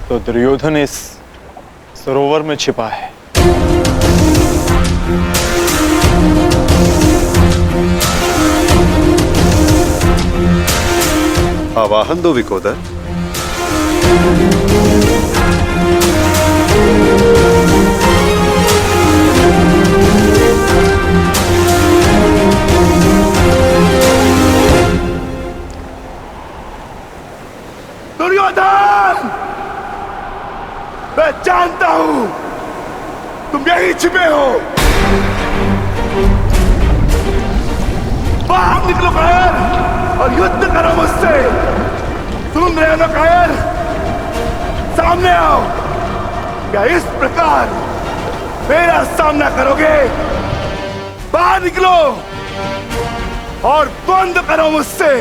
तो दुर्योधन इस सरोवर में छिपा है। आवाहन दो विकोदर। दुर्योधन, मैं जानता हूं तुम यहीं छिपे हो। बाहर निकलो कायर और युद्ध करो मुझसे। सुन रहे हो ना कायर? सामने आओ। क्या इस प्रकार मेरा सामना करोगे? बाहर निकलो और बंद करो मुझसे।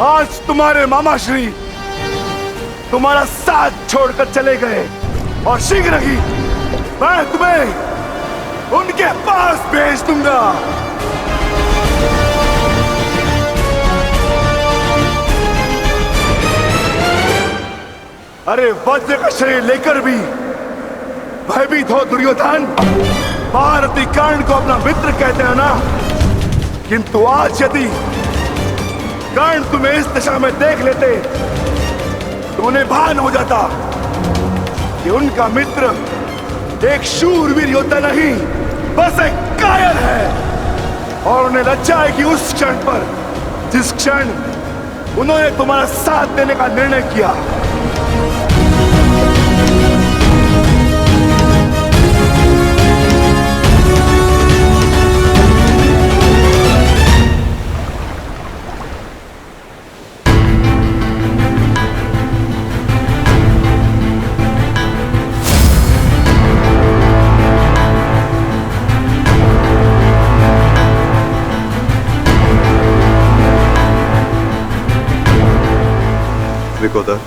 आज तुम्हारे मामा श्री तुम्हारा साथ छोड़कर चले गए और शीघ्र ही मैं तुम्हें उनके पास भेज दूंगा। अरे वज्र का शरीर लेकर भी भयभीत हो दुर्योधन। महारथी कर्ण को अपना मित्र कहते हैं ना, किंतु आज यदि कर्ण तुम्हें इस दिशा में देख लेते तो उन्हें भान हो जाता कि उनका मित्र एक शूरवीर योद्धा नहीं, बस एक कायर है। और उन्हें लज्जा है कि उस क्षण पर जिस क्षण उन्होंने तुम्हारा साथ देने का निर्णय किया। विकोदर,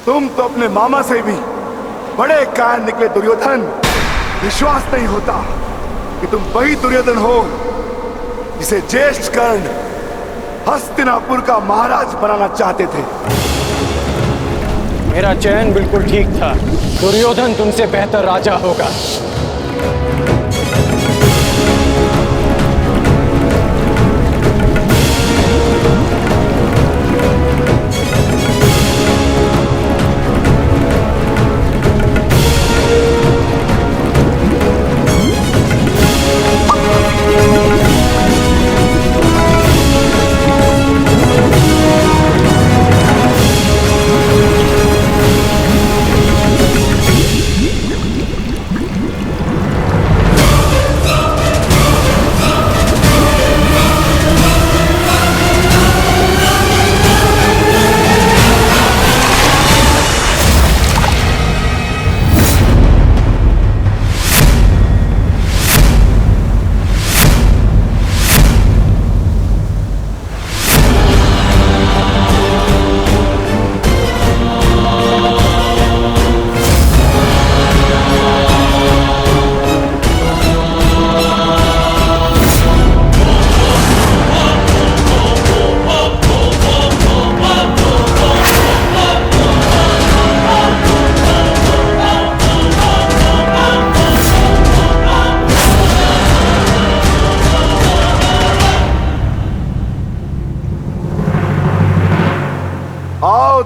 तुम तो अपने मामा से भी बड़े कायर निकले दुर्योधन। विश्वास नहीं होता कि तुम वही दुर्योधन हो जिसे ज्येष्ठ कर्ण हस्तिनापुर का महाराज बनाना चाहते थे। मेरा चयन बिल्कुल ठीक था। दुर्योधन तुमसे बेहतर राजा होगा।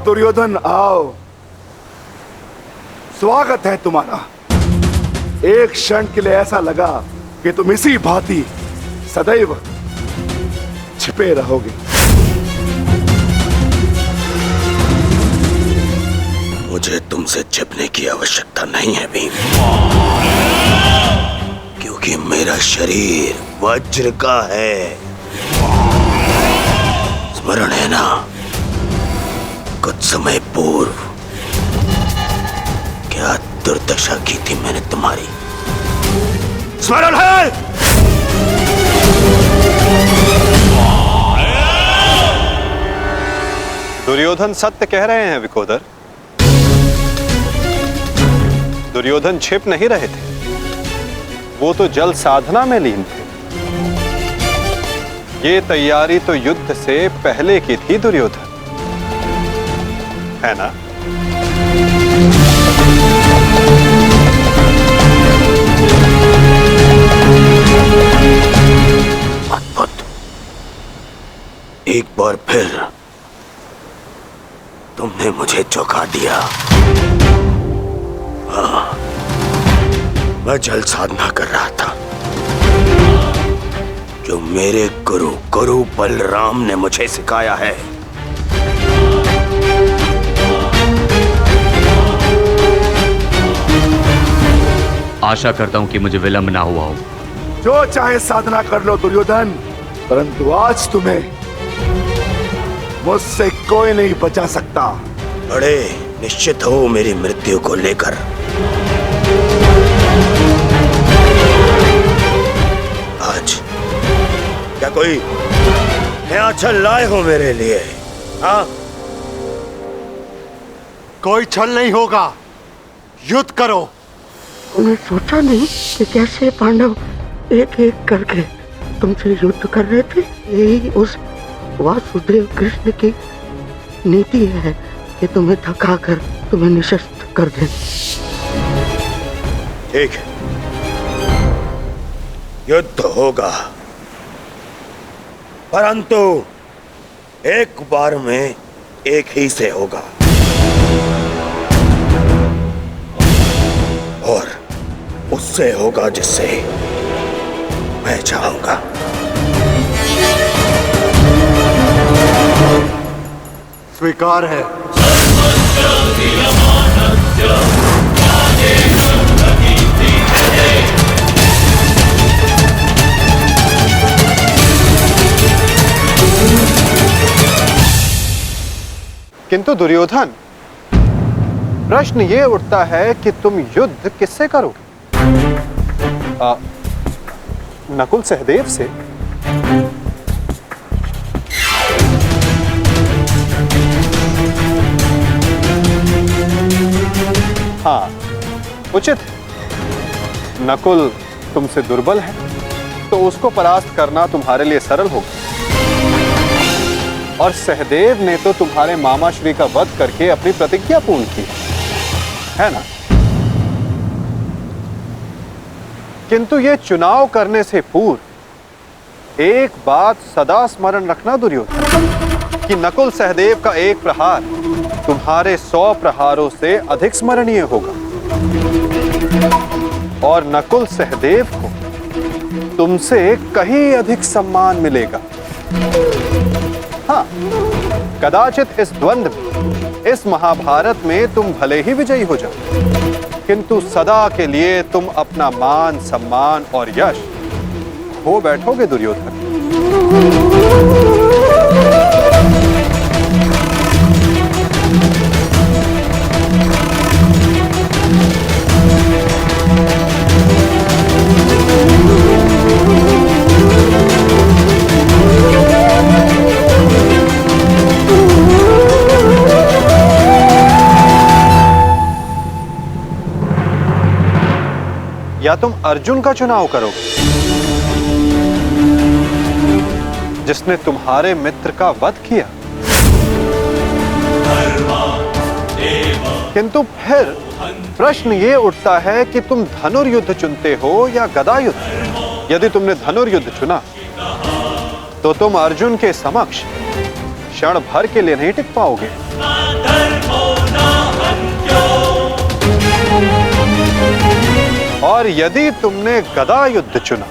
दुर्योधन आओ, स्वागत है तुम्हारा। एक क्षण के लिए ऐसा लगा कि तुम इसी भांति सदैव छिपे रहोगे। मुझे तुमसे छिपने की आवश्यकता नहीं है भीम, क्योंकि मेरा शरीर वज्र का है। स्मरण है ना, कुछ समय पूर्व क्या दुर्दशा की थी मैंने तुम्हारी? स्मरण है? दुर्योधन सत्य कह रहे हैं विकोदर। दुर्योधन छिप नहीं रहे थे, वो तो जल साधना में लीन थे। ये तैयारी तो युद्ध से पहले की थी दुर्योधन, है ना? अद्भुत। एक बार फिर तुमने मुझे चौंका दिया। हाँ, मैं जल साधना कर रहा था जो मेरे गुरु बलराम ने मुझे सिखाया है। आशा करता हूं कि मुझे विलंब ना हुआ हो। जो चाहे साधना कर लो दुर्योधन, परंतु आज तुम्हें मुझसे कोई नहीं बचा सकता। बड़े निश्चित हो मेरी मृत्यु को लेकर। आज क्या कोई नया छल लाए हो मेरे लिए? हाँ, कोई छल नहीं होगा, युद्ध करो। तुमने सोचा नहीं कि कैसे पांडव एक एक करके तुमसे युद्ध कर रहे थे? यही उस वासुदेव कृष्ण की नीति है कि तुम्हें थकाकर तुम्हें निशस्त्र कर दे। ठीक है, युद्ध होगा, परंतु एक बार में एक ही से होगा और उससे होगा जिससे मैं चाहूंगा। स्वीकार है। किंतु दुर्योधन, प्रश्न ये उठता है कि तुम युद्ध किससे करोगे? नकुल सहदेव से? हाँ, उचित है। नकुल तुमसे दुर्बल है, तो उसको परास्त करना तुम्हारे लिए सरल होगा। और सहदेव ने तो तुम्हारे मामा श्री का वध करके अपनी प्रतिज्ञा पूर्ण की है ना? किंतु ये चुनाव करने से पूर्व एक बात सदा स्मरण रखना दुर्योधन, कि नकुल सहदेव का एक प्रहार तुम्हारे 100 प्रहारों से अधिक स्मरणीय होगा। और नकुल सहदेव को तुमसे कहीं अधिक सम्मान मिलेगा। हाँ, कदाचित इस द्वंद्व में, इस महाभारत में तुम भले ही विजयी हो जाओ, किंतु सदा के लिए तुम अपना मान, सम्मान और यश खो बैठोगे दुर्योधन। या तुम अर्जुन का चुनाव करोगे, जिसने तुम्हारे मित्र का वध किया। किंतु फिर प्रश्न ये उठता है कि तुम धनुर्युद्ध चुनते हो या गदा युद्ध। यदि तुमने धनुर्युद्ध चुना तो तुम अर्जुन के समक्ष क्षण भर के लिए नहीं टिक पाओगे। और यदि तुमने गदा युद्ध चुना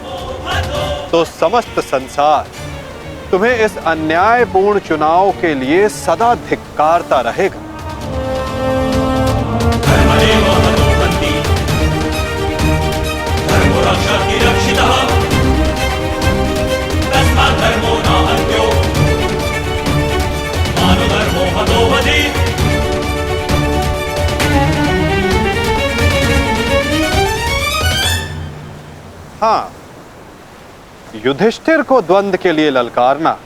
तो समस्त संसार तुम्हें इस अन्यायपूर्ण चुनाव के लिए सदा धिक्कारता रहेगा। हाँ, युधिष्ठिर को द्वंद्व के लिए ललकारना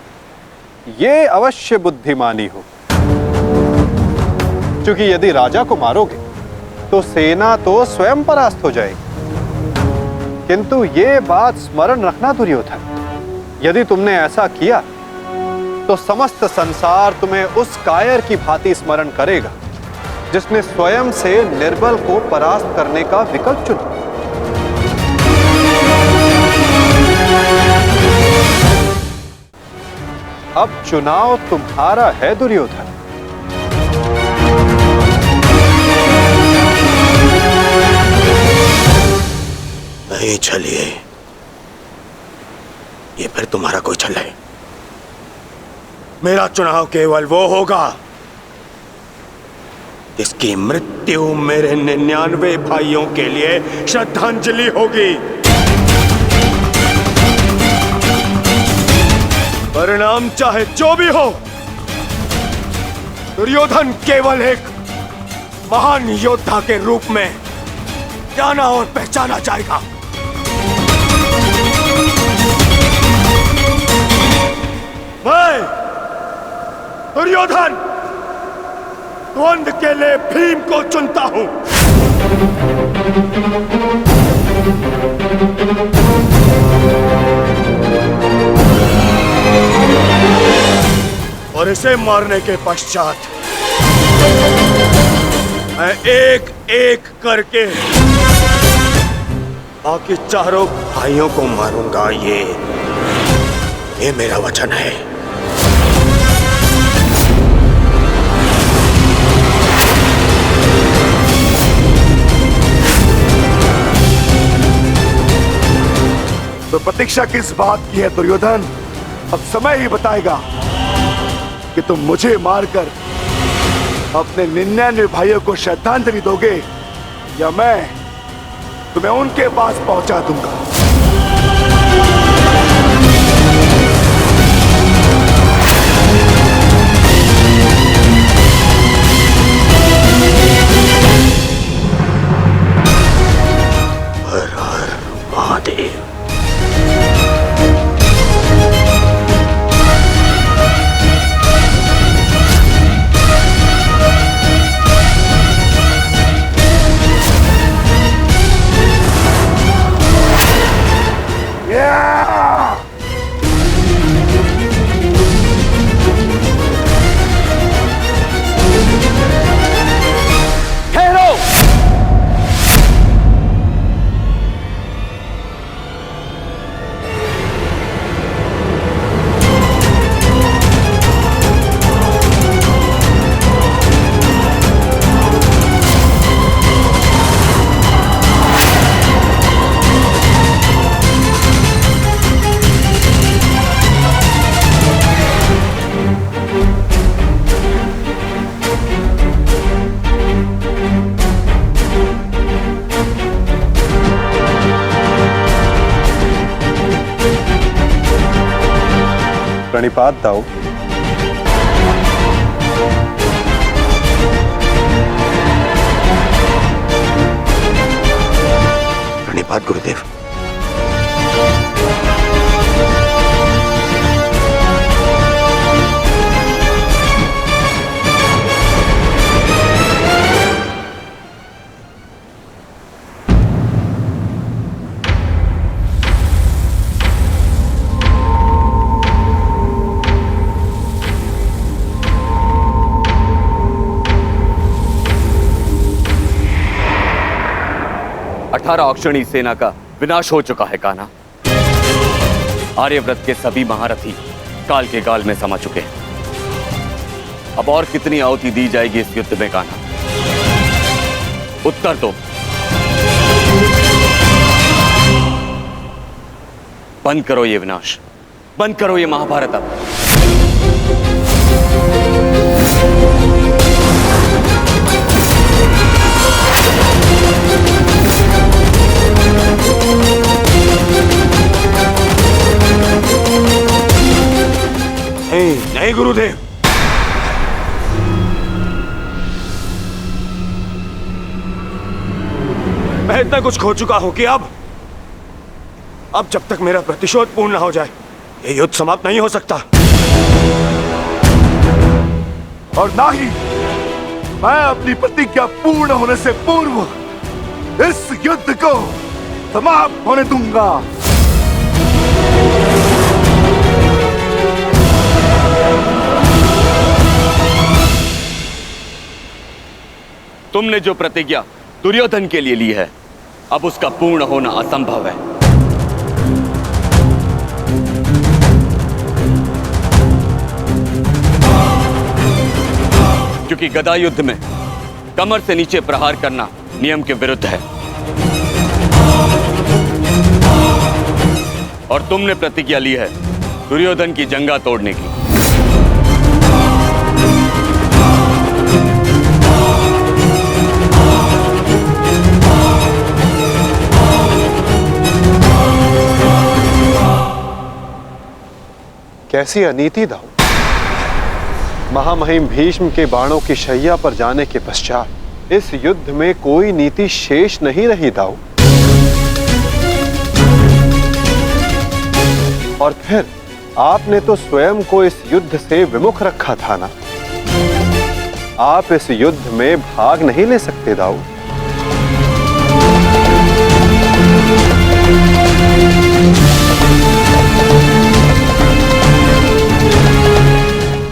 ये अवश्य बुद्धिमानी हो, क्योंकि यदि राजा को मारोगे तो सेना तो स्वयं परास्त हो जाएगी। किंतु ये बात स्मरण रखना दुर्योधन, यदि तुमने ऐसा किया तो समस्त संसार तुम्हें उस कायर की भांति स्मरण करेगा जिसने स्वयं से निर्बल को परास्त करने का विकल्प चुना। अब चुनाव तुम्हारा है दुर्योधन। नहीं चलिए, ये फिर तुम्हारा कोई छल है। मेरा चुनाव केवल वो होगा जिसकी मृत्यु मेरे 99 भाइयों के लिए श्रद्धांजलि होगी। परिणाम चाहे जो भी हो, दुर्योधन केवल एक महान योद्धा के रूप में जाना और पहचाना जाएगा। मैं दुर्योधन द्वंद्व के लिए भीम को चुनता हूं। और इसे मारने के पश्चात मैं एक एक करके बाकी चारों भाइयों को मारूंगा। ये मेरा वचन है। तो प्रतीक्षा किस बात की है दुर्योधन? अब समय ही बताएगा कि तुम मुझे मारकर अपने 99 भाइयों को श्रद्धांजलि दोगे या मैं तुम्हें उनके पास पहुंचा दूंगा। हर हर महादेव। प्रणिपात दाऊ। प्रणिपात गुरुदेव। अक्षणी सेना का विनाश हो चुका है कान्हा। आर्यव्रत के सभी महारथी काल के गाल में समा चुके हैं। अब और कितनी आहुति दी जाएगी इस युद्ध में कान्हा? उत्तर दो। बंद करो ये विनाश, बंद करो ये महाभारत अब। नहीं गुरुदेव, मैं इतना कुछ खो चुका हूं कि अब जब तक मेरा प्रतिशोध पूर्ण न हो जाए ये युद्ध समाप्त नहीं हो सकता। और ना ही मैं अपनी प्रतिज्ञा पूर्ण होने से पूर्व इस युद्ध को समाप्त होने दूंगा। तुमने जो प्रतिज्ञा दुर्योधन के लिए ली है, अब उसका पूर्ण होना असंभव है। क्योंकि गदा युद्ध में कमर से नीचे प्रहार करना नियम के विरुद्ध है। और तुमने प्रतिज्ञा ली है दुर्योधन की जंगा तोड़ने की। कैसी अनीति दाऊ। महामहिम भीष्म के बाणों की शैया पर जाने के पश्चात इस युद्ध में कोई नीति शेष नहीं रही दाऊ। और फिर आपने तो स्वयं को इस युद्ध से विमुख रखा था ना। आप इस युद्ध में भाग नहीं ले सकते दाऊ।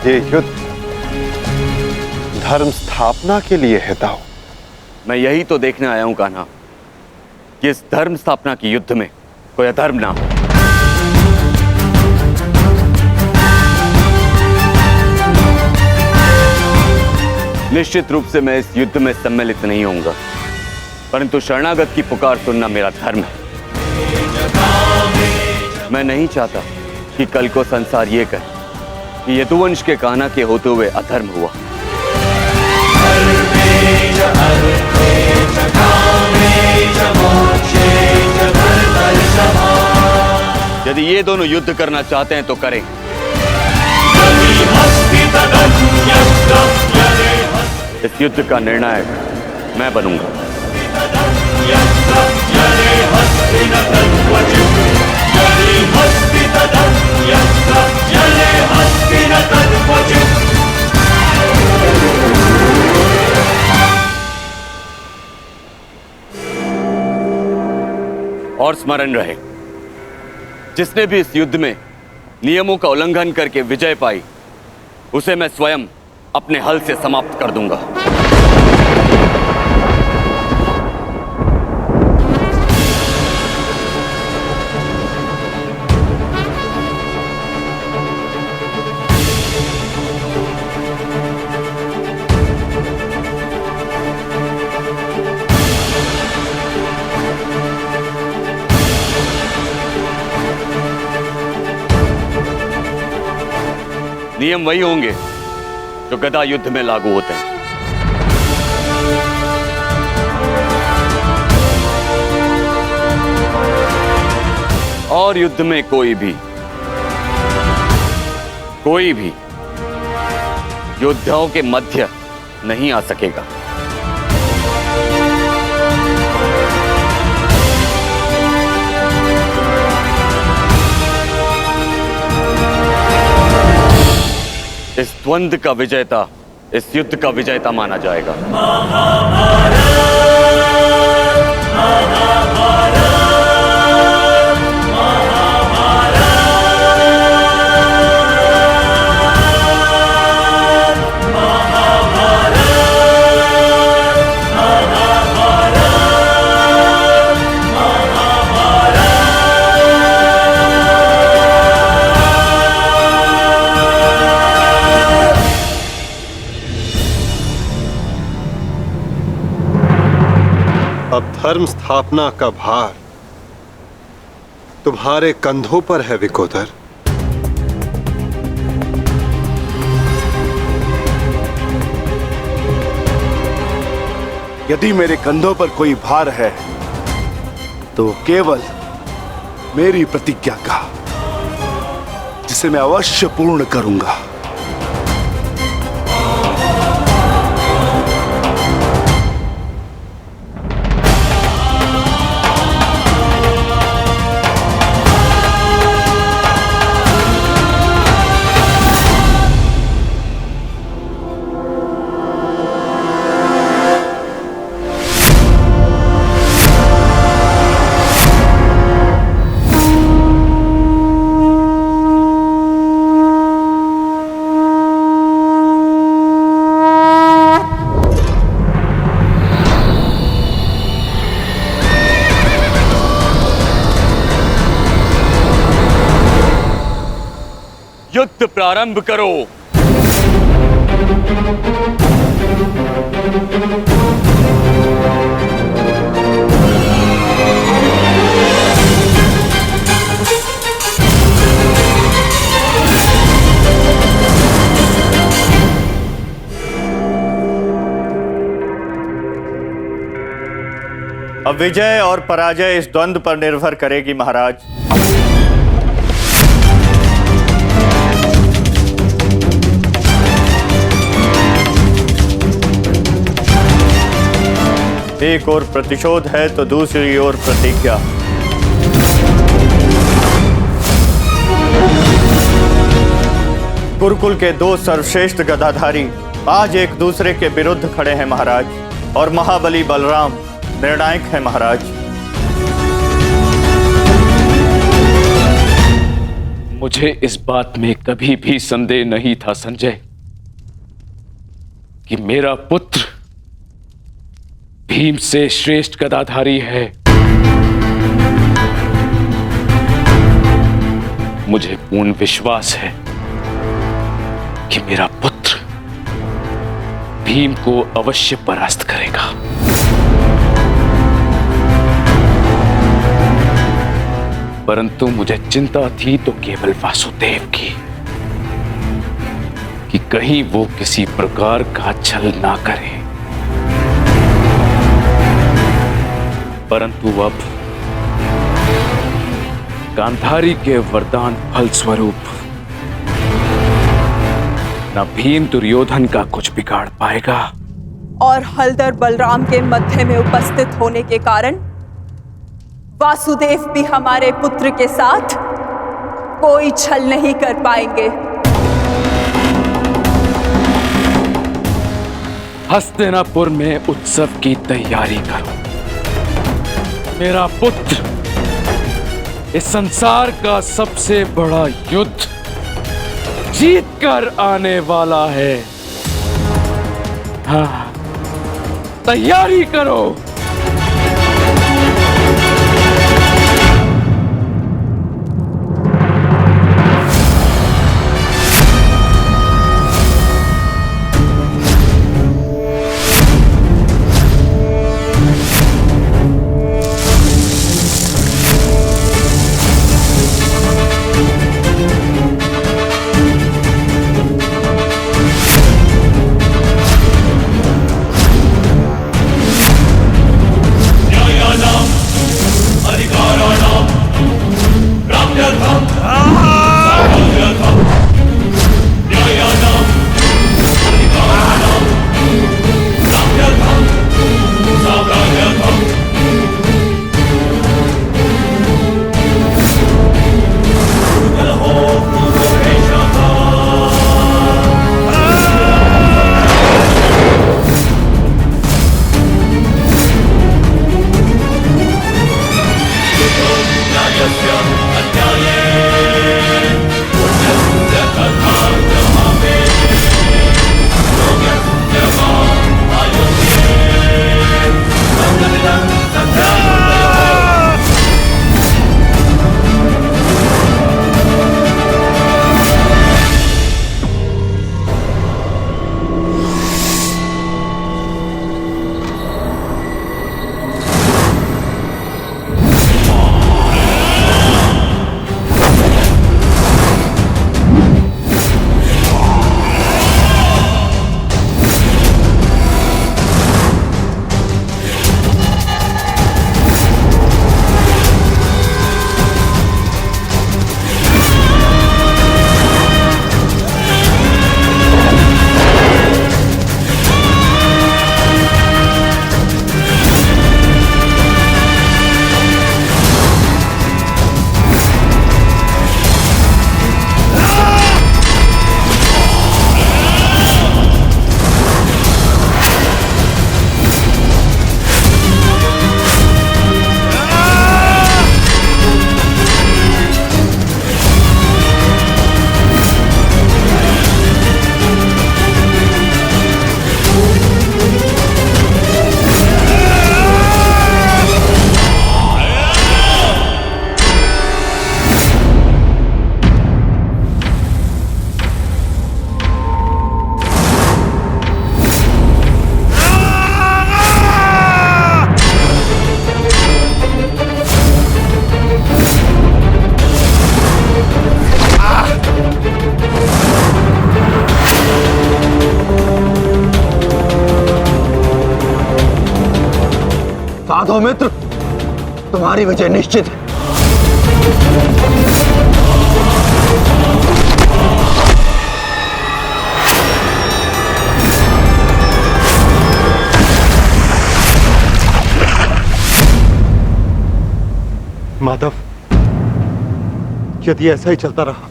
ये युद्ध धर्म स्थापना के लिए है दाऊ। मैं यही तो देखने आया हूं कान्हा कि इस धर्म स्थापना की युद्ध में कोई अधर्म ना हो। निश्चित रूप से मैं इस युद्ध में सम्मिलित नहीं होऊंगा, परंतु शरणागत की पुकार सुनना मेरा धर्म है। मैं नहीं चाहता कि कल को संसार ये कहे कि यदुवंश के कान्हा के होते हुए अधर्म हुआ। यदि ये दोनों युद्ध करना चाहते हैं तो करें। इस युद्ध का निर्णायक मैं बनूंगा। और स्मरण रहे, जिसने भी इस युद्ध में नियमों का उल्लंघन करके विजय पाई, उसे मैं स्वयं अपने हल से समाप्त कर दूंगा। नियम वही होंगे जो गदा युद्ध में लागू होते हैं। और युद्ध में कोई भी कोई भी योद्धाओं के मध्य नहीं आ सकेगा। इस द्वंद्व का विजेता इस युद्ध का विजेता माना जाएगा। अब धर्म स्थापना का भार तुम्हारे कंधों पर है विकोदर। यदि मेरे कंधों पर कोई भार है तो केवल मेरी प्रतिज्ञा का, जिसे मैं अवश्य पूर्ण करूंगा। युद्ध प्रारंभ करो। अब विजय और पराजय इस द्वंद्व पर निर्भर करेगी महाराज। एक ओर प्रतिशोध है तो दूसरी ओर प्रतिज्ञा। गुरुकुल के दो सर्वश्रेष्ठ गदाधारी आज एक दूसरे के विरुद्ध खड़े हैं महाराज, और महाबली बलराम निर्णायक है महाराज। मुझे इस बात में कभी भी संदेह नहीं था संजय कि मेरा पुत्र भीम से श्रेष्ठ गदाधारी है। मुझे पूर्ण विश्वास है कि मेरा पुत्र भीम को अवश्य परास्त करेगा। परंतु मुझे चिंता थी तो केवल वासुदेव की, कि कहीं वो किसी प्रकार का छल ना करे। परंतु अब गांधारी के वरदान फल स्वरूप न भीम दुर्योधन का कुछ बिगाड़ पाएगा, और हलधर बलराम के मध्य में उपस्थित होने के कारण वासुदेव भी हमारे पुत्र के साथ कोई छल नहीं कर पाएंगे। हस्तिनापुर में उत्सव की तैयारी करो। मेरा पुत्र इस संसार का सबसे बड़ा युद्ध जीत कर आने वाला है। हाँ, तैयारी करो। साधो मित्र, तुम्हारी विजय निश्चित है। माधव, यदि ऐसा ही चलता रहा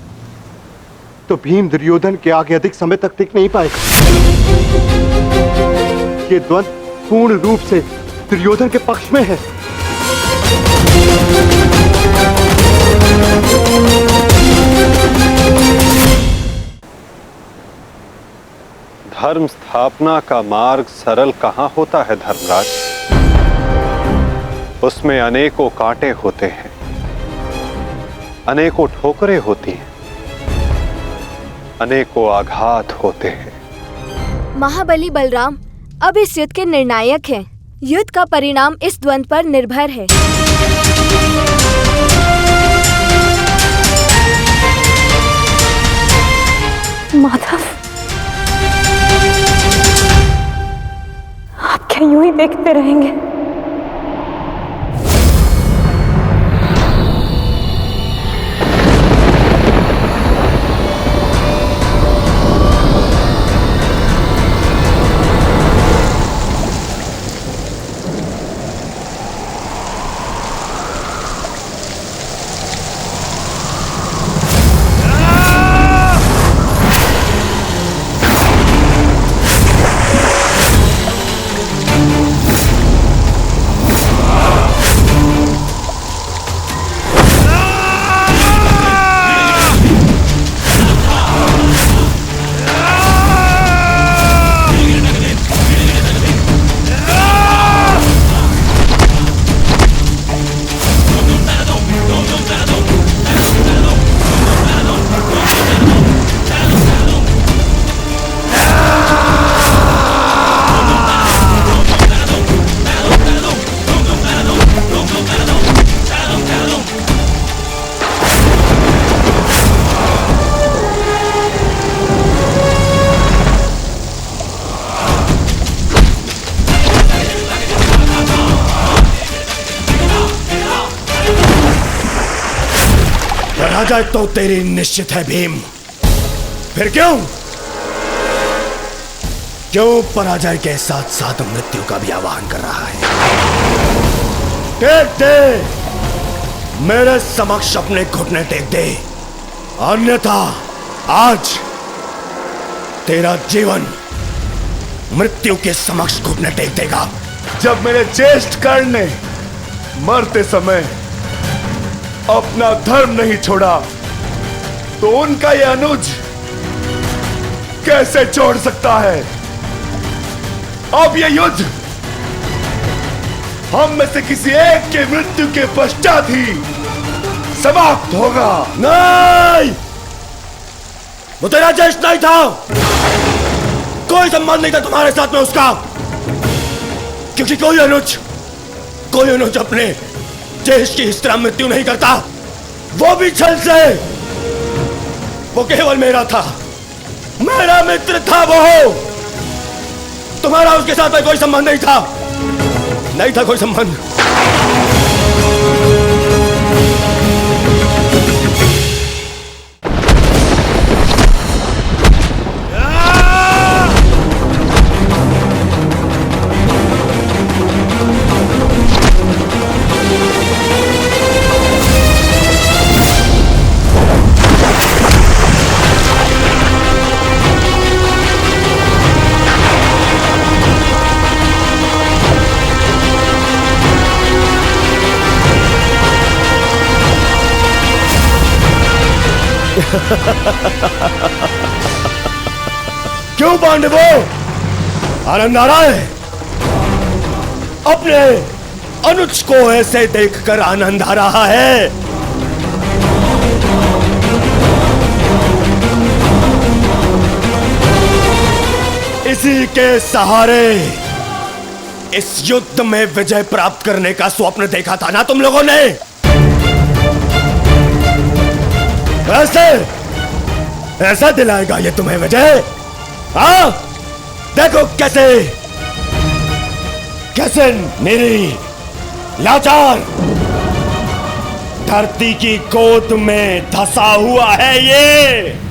तो भीम दुर्योधन के आगे अधिक समय तक टिक नहीं पाएगा। ये द्वंद्व पूर्ण रूप से दुर्योधन के पक्ष में है। धर्म स्थापना का मार्ग सरल कहां होता है धर्मराज? उसमें अनेकों कांटे होते हैं, अनेकों ठोकरें होती हैं, अनेकों आघात होते हैं। महाबली बलराम अब इस युद्ध के निर्णायक हैं। युद्ध का परिणाम इस द्वंद्व पर निर्भर है। माधव, आप क्या यूं ही देखते रहेंगे? पराजय तो तेरी निश्चित है भीम। फिर क्यों पराजय के साथ साथ मृत्यु का भी आह्वान कर रहा है? टेक दे, मेरे समक्ष अपने घुटने टेक दे, अन्यथा आज तेरा जीवन मृत्यु के समक्ष घुटने टेक देगा। जब मेरे ज्येष्ठ कर्ण ने मरते समय अपना धर्म नहीं छोड़ा तो उनका यह अनुज कैसे छोड़ सकता है? अब यह युद्ध हम में से किसी एक के मृत्यु के पश्चात ही समाप्त होगा। नहीं, वो तेरा ज्येष्ठ नहीं था, कोई संबंध नहीं था तुम्हारे साथ में उसका, क्योंकि कोई अनुज अपने ज्येष्ठ की इस तरह मृत्यु नहीं करता, वो भी छल से। वो केवल मेरा था, मेरा मित्र था वो। तुम्हारा उसके साथ में कोई संबंध नहीं था कोई संबंध। क्यों पांडवों, आनंद आ रहा है? अपने अनुज को ऐसे देखकर आनंद आ रहा है? इसी के सहारे इस युद्ध में विजय प्राप्त करने का स्वप्न देखा था ना तुम लोगों ने? ऐसा दिलाएगा ये तुम्हें विजय? देखो कैसे मेरी लाचार, धरती की गोद में धंसा हुआ है ये।